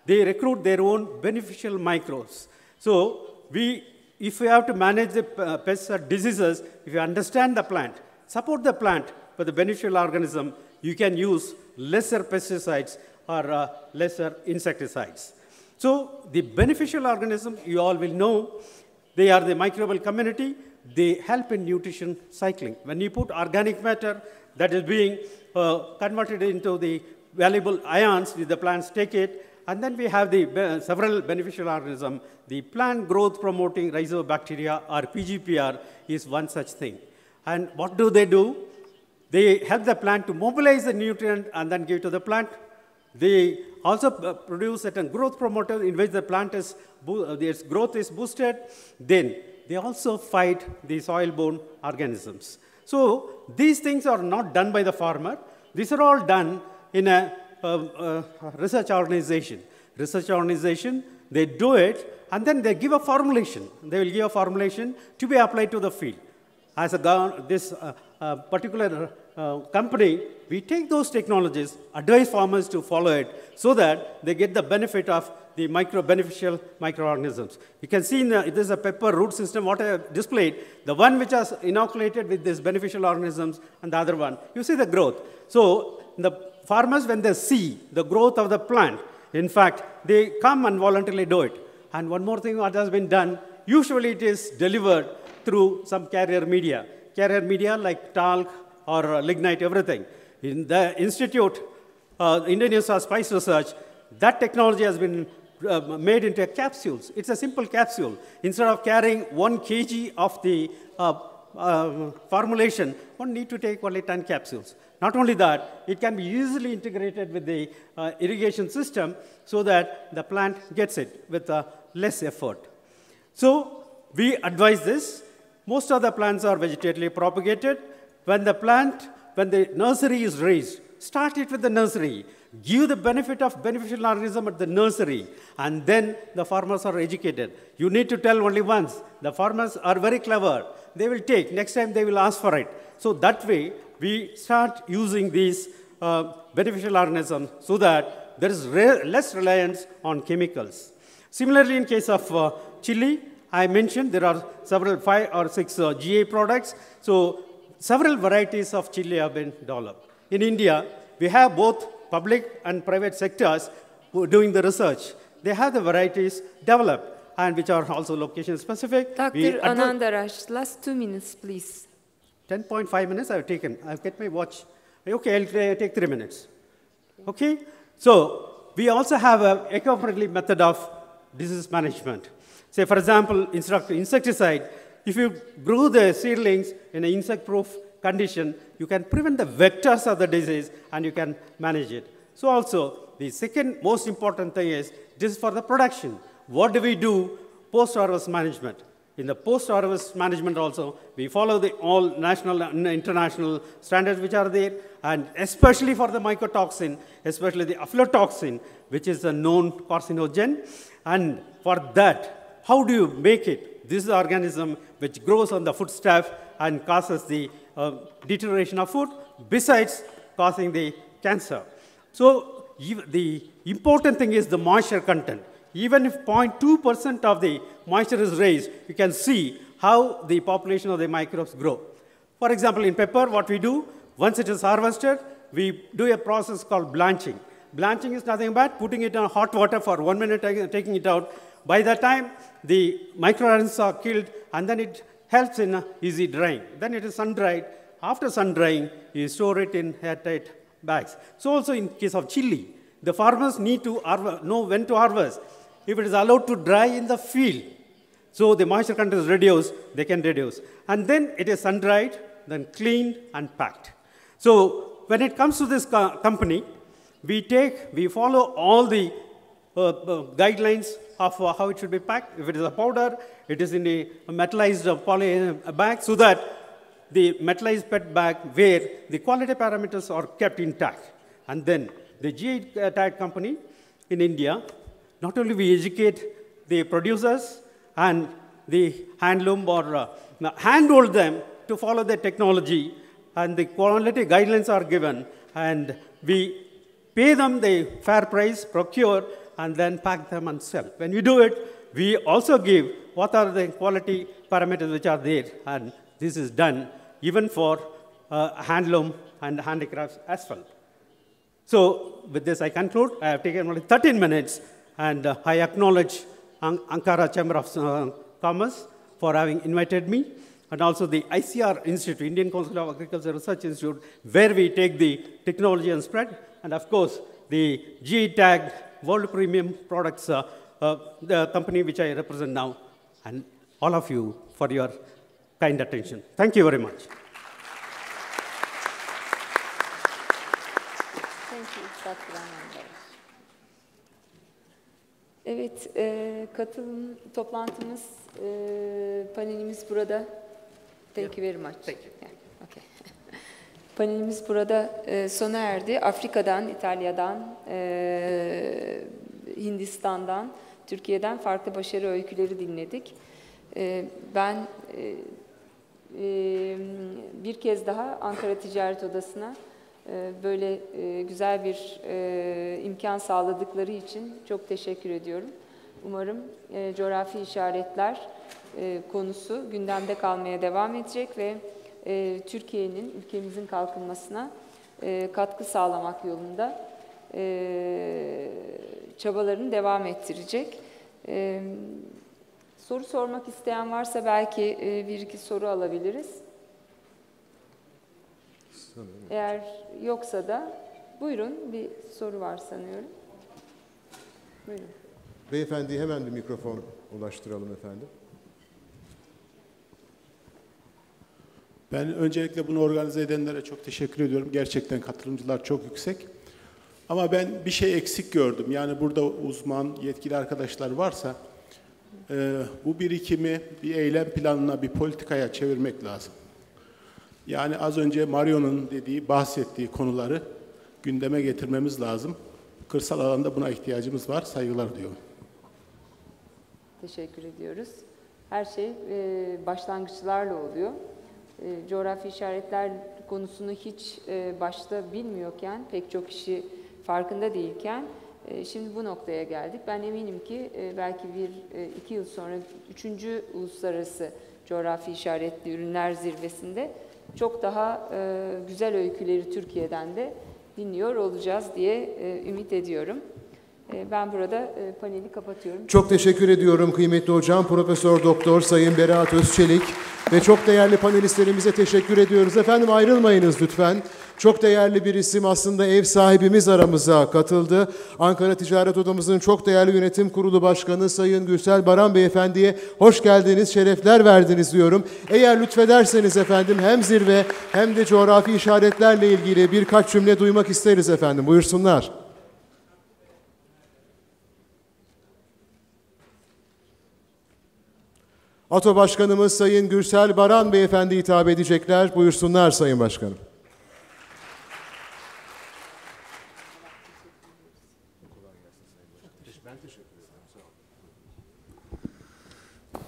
they recruit their own beneficial microbes. So if we have to manage the pests or diseases, if you understand the plant, support the plant with the beneficial organism, you can use lesser pesticides or lesser insecticides. So the beneficial organism, you all will know, they are the microbial community. They help in nutrition cycling. When you put organic matter that is being converted into the valuable ions, the plants take it, and then we have the several beneficial organisms. The plant growth promoting rhizobacteria, or PGPR, is one such thing. And what do? They help the plant to mobilize the nutrient and then give to the plant. They also produce certain growth promoters in which the plant is, its growth is boosted. Then they also fight the soil-borne organisms. So these things are not done by the farmer. These are all done in a research organization. Research organization, they do it, and then they give a formulation. They will give a formulation to be applied to the field. As this particular company, we take those technologies, advise farmers to follow it, so that they get the benefit of the beneficial microorganisms. You can see this is a pepper root system, what I have displayed, the one which is inoculated with these beneficial organisms, and the other one. You see the growth. So the farmers, when they see the growth of the plant, in fact, they come and voluntarily do it. And one more thing what has been done, usually it is delivered through some carrier media like talc or lignite, everything. In the Institute, Indonesia Spice Research, that technology has been made into capsules. It's a simple capsule. Instead of carrying 1 kg of the formulation, one need to take only 10 capsules. Not only that, it can be easily integrated with the irrigation system so that the plant gets it with less effort. So we advise this. Most of the plants are vegetatively propagated. When the nursery is raised, start it with the nursery. Give the benefit of beneficial organism at the nursery, and then the farmers are educated. You need to tell only once. The farmers are very clever. They will take. Next time they will ask for it. So that way, we start using these beneficial organisms so that there is less reliance on chemicals. Similarly, in case of chili, I mentioned there are several 5 or 6 GA products. So several varieties of chili have been developed. In India, we have both public and private sectors who are doing the research. They have the varieties developed, and which are also location specific. Dr. Anandaraj, last 2 minutes, please. 10.5 minutes I've taken. I've got my watch. Okay, I'll take 3 minutes. Okay? So we also have an eco-friendly method of disease management. Say, for example, instead of insecticide, if you grow the seedlings in an insect-proof condition, you can prevent the vectors of the disease and you can manage it. So also, the second most important thing is, this is for the production. What do we do post-harvest management? In the post-harvest management also, we follow the all national and international standards which are there, and especially for the mycotoxin, especially the aflatoxin, which is a known carcinogen. And for that, how do you make it? This is the organism which grows on the foodstuff and causes the deterioration of food, besides causing the cancer. So the important thing is the moisture content. Even if 0.2% of the moisture is raised, you can see how the population of the microbes grow. For example, in pepper, what we do, once it is harvested, we do a process called blanching. Blanching is nothing but putting it in hot water for 1 minute, taking it out. By that time, the microorganisms are killed, and then it helps in easy drying. Then it is sun-dried. After sun-drying, you store it in airtight bags. So also in case of chili, the farmers need to know when to harvest. If it is allowed to dry in the field, so the moisture content is reduced, they can reduce. And then it is sun-dried, then cleaned and packed. So when it comes to this company, we follow all the guidelines of how it should be packed. If it is a powder, it is in a metallized poly bag, so that the metallized PET bag where the quality parameters are kept intact. And then the GI tag company in India, not only we educate the producers and the handloom or handhold them to follow the technology, and the quality guidelines are given, and we pay them the fair price, procure, and then pack them and sell. When we do it, we also give what are the quality parameters which are there, and this is done even for handloom and handicrafts as well. So with this I conclude. I have taken only 13 minutes, and I acknowledge Ankara Chamber of Commerce for having invited me, and also the ICR Institute, Indian Council of Agriculture Research Institute, where we take the technology and spread, and of course the GE tagged World Premium Products, the company which I represent now, and all of you for your kind attention. Thank you very much. Thank you, Dr. Anandaraj. Evet, katılım toplantımız, panelimiz burada. Thank you very much. Thank you. Yeah, okay. Panelimiz burada sona erdi. Afrika'dan, İtalya'dan, Hindistan'dan, Türkiye'den farklı başarı öyküleri dinledik. Ben bir kez daha Ankara Ticaret Odası'na böyle güzel bir imkan sağladıkları için çok teşekkür ediyorum. Umarım coğrafi işaretler konusu gündemde kalmaya devam edecek ve Türkiye'nin, ülkemizin kalkınmasına katkı sağlamak yolunda çabalarını devam ettirecek. Soru sormak isteyen varsa belki bir iki soru alabiliriz. Eğer yoksa da buyurun, bir soru var sanıyorum. Buyurun. Beyefendiye hemen bir mikrofon ulaştıralım efendim. Ben öncelikle bunu organize edenlere çok teşekkür ediyorum. Gerçekten katılımcılar çok yüksek. Ama ben bir şey eksik gördüm. Yani burada uzman, yetkili arkadaşlar varsa bu birikimi bir eylem planına, bir politikaya çevirmek lazım. Yani az önce Mario'nun dediği, bahsettiği konuları gündeme getirmemiz lazım. Kırsal alanda buna ihtiyacımız var. Saygılar diyorum. Teşekkür ediyoruz. Her şey başlangıçlarla oluyor. Coğrafi işaretler konusunu hiç başta bilmiyorken, pek çok kişi farkında değilken şimdi bu noktaya geldik. Ben eminim ki belki iki yıl sonra 3. Uluslararası Coğrafi İşaretli Ürünler Zirvesi'nde çok daha güzel öyküleri Türkiye'den de dinliyor olacağız diye ümit ediyorum. Ben burada paneli kapatıyorum. Çok teşekkür ediyorum kıymetli hocam, Profesör Doktor Sayın Berat Özçelik ve çok değerli panelistlerimize teşekkür ediyoruz. Efendim ayrılmayınız lütfen. Çok değerli bir isim, aslında ev sahibimiz aramıza katıldı. Ankara Ticaret Odamızın çok değerli yönetim kurulu başkanı Sayın Ulusal Baran Beyefendi'ye hoş geldiniz, şerefler verdiniz diyorum. Eğer lütfederseniz efendim hem zirve hem de coğrafi işaretlerle ilgili birkaç cümle duymak isteriz efendim. Buyursunlar. ATO Başkanımız Sayın Gürsel Baran Beyefendi hitap edecekler. Buyursunlar Sayın Başkanım.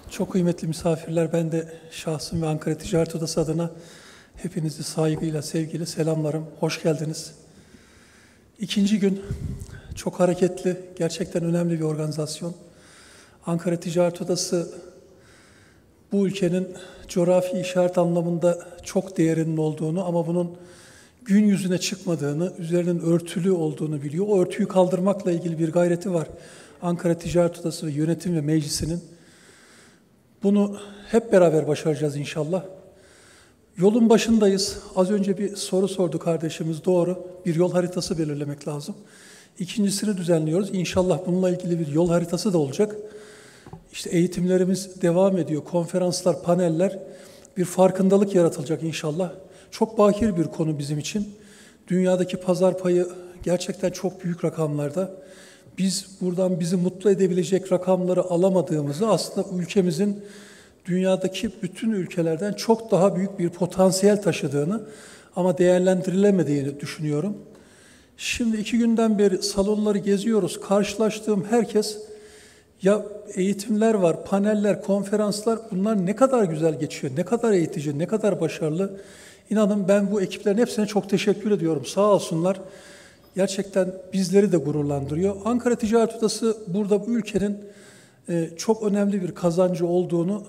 Çok kıymetli misafirler, ben de şahsım ve Ankara Ticaret Odası adına hepinizi saygıyla, sevgiyle selamlarım. Hoş geldiniz. İkinci gün çok hareketli, gerçekten önemli bir organizasyon. Ankara Ticaret Odası bu ülkenin coğrafi işaret anlamında çok değerinin olduğunu ama bunun gün yüzüne çıkmadığını, üzerinin örtülü olduğunu biliyor. O örtüyü kaldırmakla ilgili bir gayreti var Ankara Ticaret Odası ve yönetim ve meclisinin. Bunu hep beraber başaracağız inşallah. Yolun başındayız. Az önce bir soru sordu kardeşimiz, doğru. Bir yol haritası belirlemek lazım. İkincisini düzenliyoruz. İnşallah bununla ilgili bir yol haritası da olacak. İşte eğitimlerimiz devam ediyor. Konferanslar, paneller, bir farkındalık yaratılacak inşallah. Çok bakir bir konu bizim için. Dünyadaki pazar payı gerçekten çok büyük rakamlarda. Biz buradan bizi mutlu edebilecek rakamları alamadığımızı, aslında ülkemizin dünyadaki bütün ülkelerden çok daha büyük bir potansiyel taşıdığını ama değerlendirilemediğini düşünüyorum. Şimdi 2 günden beri salonları geziyoruz. Karşılaştığım herkes, ya eğitimler var, paneller, konferanslar, bunlar ne kadar güzel geçiyor, ne kadar eğitici, ne kadar başarılı. İnanın ben bu ekiplerin hepsine çok teşekkür ediyorum. Sağ olsunlar. Gerçekten bizleri de gururlandırıyor. Ankara Ticaret Odası burada bu ülkenin çok önemli bir kazancı olduğunu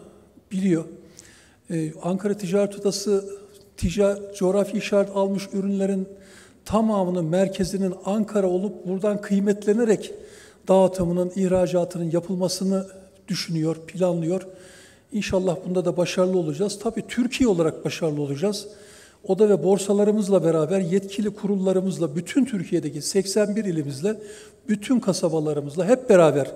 biliyor. Ankara Ticaret Odası coğrafi işaret almış ürünlerin tamamının merkezinin Ankara olup buradan kıymetlenerek dağıtımının, ihracatının yapılmasını düşünüyor, planlıyor. İnşallah bunda da başarılı olacağız. Tabii Türkiye olarak başarılı olacağız. Oda ve borsalarımızla beraber, yetkili kurullarımızla, bütün Türkiye'deki 81 ilimizle, bütün kasabalarımızla hep beraber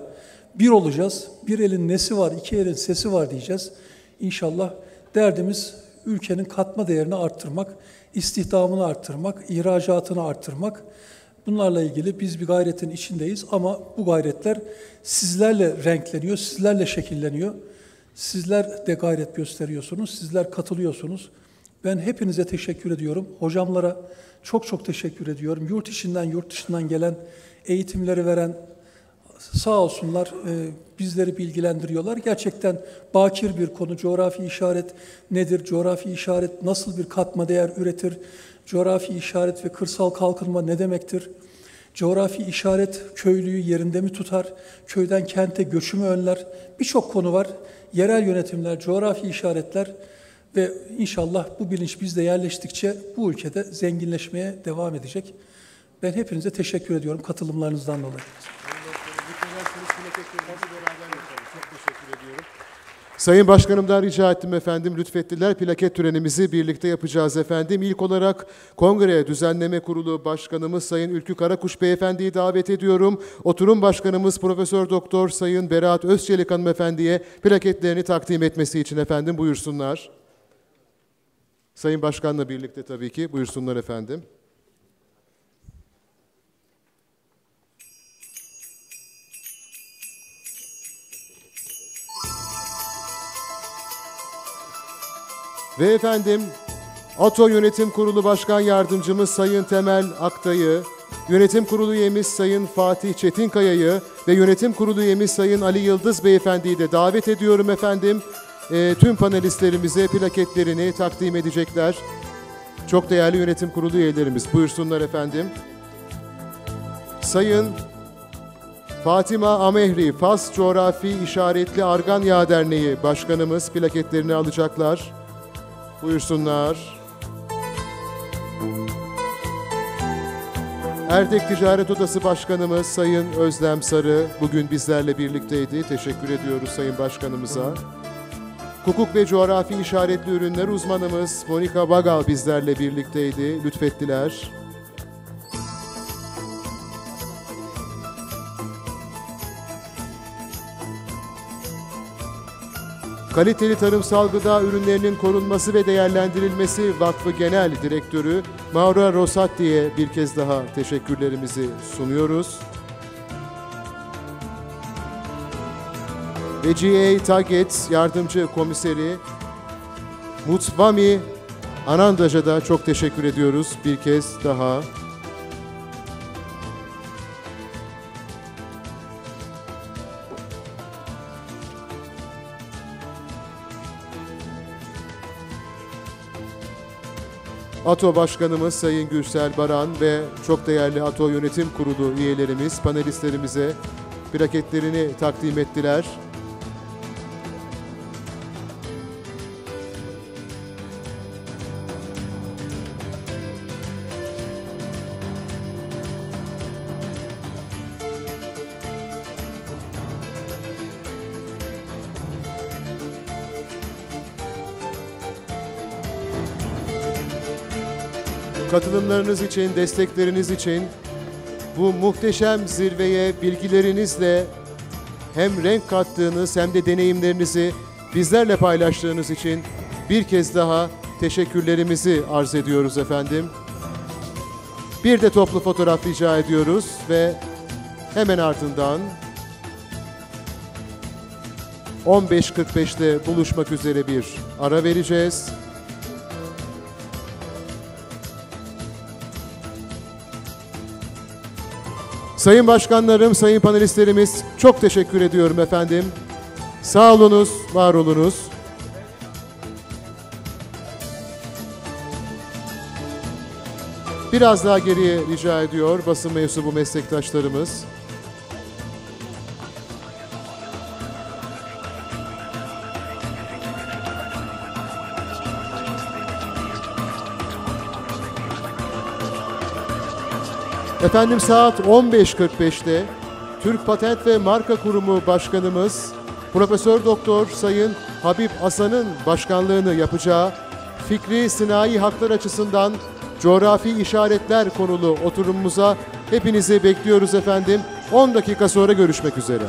bir olacağız. Bir elin nesi var, 2 elin sesi var diyeceğiz. İnşallah derdimiz ülkenin katma değerini arttırmak, istihdamını arttırmak, ihracatını arttırmak. Bunlarla ilgili biz bir gayretin içindeyiz ama bu gayretler sizlerle renkleniyor, sizlerle şekilleniyor. Sizler de gayret gösteriyorsunuz, sizler katılıyorsunuz. Ben hepinize teşekkür ediyorum. Hocamlara çok çok teşekkür ediyorum. Yurt içinden, yurt dışından gelen eğitimleri veren sağ olsunlar bizleri bilgilendiriyorlar. Gerçekten bakir bir konu. Coğrafi işaret nedir? Coğrafi işaret nasıl bir katma değer üretir? Coğrafi işaret ve kırsal kalkınma ne demektir? Coğrafi işaret köylüyü yerinde mi tutar? Köyden kente göçü mü önler? Birçok konu var. Yerel yönetimler, coğrafi işaretler ve inşallah bu bilinç bizde yerleştikçe bu ülkede zenginleşmeye devam edecek. Ben hepinize teşekkür ediyorum katılımlarınızdan dolayı. Sayın Başkanımdan rica ettim efendim, lütfettiler. Plaket törenimizi birlikte yapacağız efendim. İlk olarak Kongre Düzenleme Kurulu Başkanımız Sayın Ülkü Karakuş Beyefendi'yi davet ediyorum. Oturum Başkanımız Profesör Doktor Sayın Berat Özçelik Hanımefendi'ye plaketlerini takdim etmesi için efendim buyursunlar. Sayın Başkan'la birlikte tabii ki buyursunlar efendim. Ve efendim, ATO Yönetim Kurulu Başkan Yardımcımız Sayın Temel Aktay'ı, Yönetim Kurulu üyemiz Sayın Fatih Çetinkaya'yı ve Yönetim Kurulu üyemiz Sayın Ali Yıldız Beyefendi'yi de davet ediyorum efendim. Tüm panelistlerimize plaketlerini takdim edecekler. Çok değerli Yönetim Kurulu üyelerimiz, buyursunlar efendim. Sayın Fatima Amehri, Fas Coğrafi İşaretli Argan Yağı Derneği Başkanımız plaketlerini alacaklar. Buyursunlar. Erdek Ticaret Odası Başkanımız Sayın Özlem Sarı bugün bizlerle birlikteydi. Teşekkür ediyoruz Sayın Başkanımıza. Hukuk ve Coğrafi İşaretli Ürünler uzmanımız Monika Bagal bizlerle birlikteydi. Lütfettiler. Kaliteli Tarımsal Gıda Ürünlerinin Korunması ve Değerlendirilmesi Vakfı Genel Direktörü Maura Rosatti'ye bir kez daha teşekkürlerimizi sunuyoruz. Ve GA Target Yardımcı Komiseri Mutvami Anandaj'a da çok teşekkür ediyoruz bir kez daha. ATO Başkanımız Sayın Gürsel Baran ve çok değerli ATO Yönetim Kurulu üyelerimiz, panelistlerimize plaketlerini takdim ettiler. Katılımlarınız için, destekleriniz için bu muhteşem zirveye bilgilerinizle hem renk kattığınız hem de deneyimlerinizi bizlerle paylaştığınız için bir kez daha teşekkürlerimizi arz ediyoruz efendim. Bir de toplu fotoğraf rica ediyoruz ve hemen ardından 15.45'te buluşmak üzere bir ara vereceğiz. Sayın başkanlarım, sayın panelistlerimiz çok teşekkür ediyorum efendim. Sağ olunuz, var olunuz. Biraz daha geriye rica ediyor basın mensubu meslektaşlarımız. Efendim saat 15.45'te Türk Patent ve Marka Kurumu Başkanımız Profesör Doktor Sayın Habib Asan'ın başkanlığını yapacağı fikri sinayi haklar açısından coğrafi işaretler konulu oturumumuza hepinizi bekliyoruz efendim. 10 dakika sonra görüşmek üzere.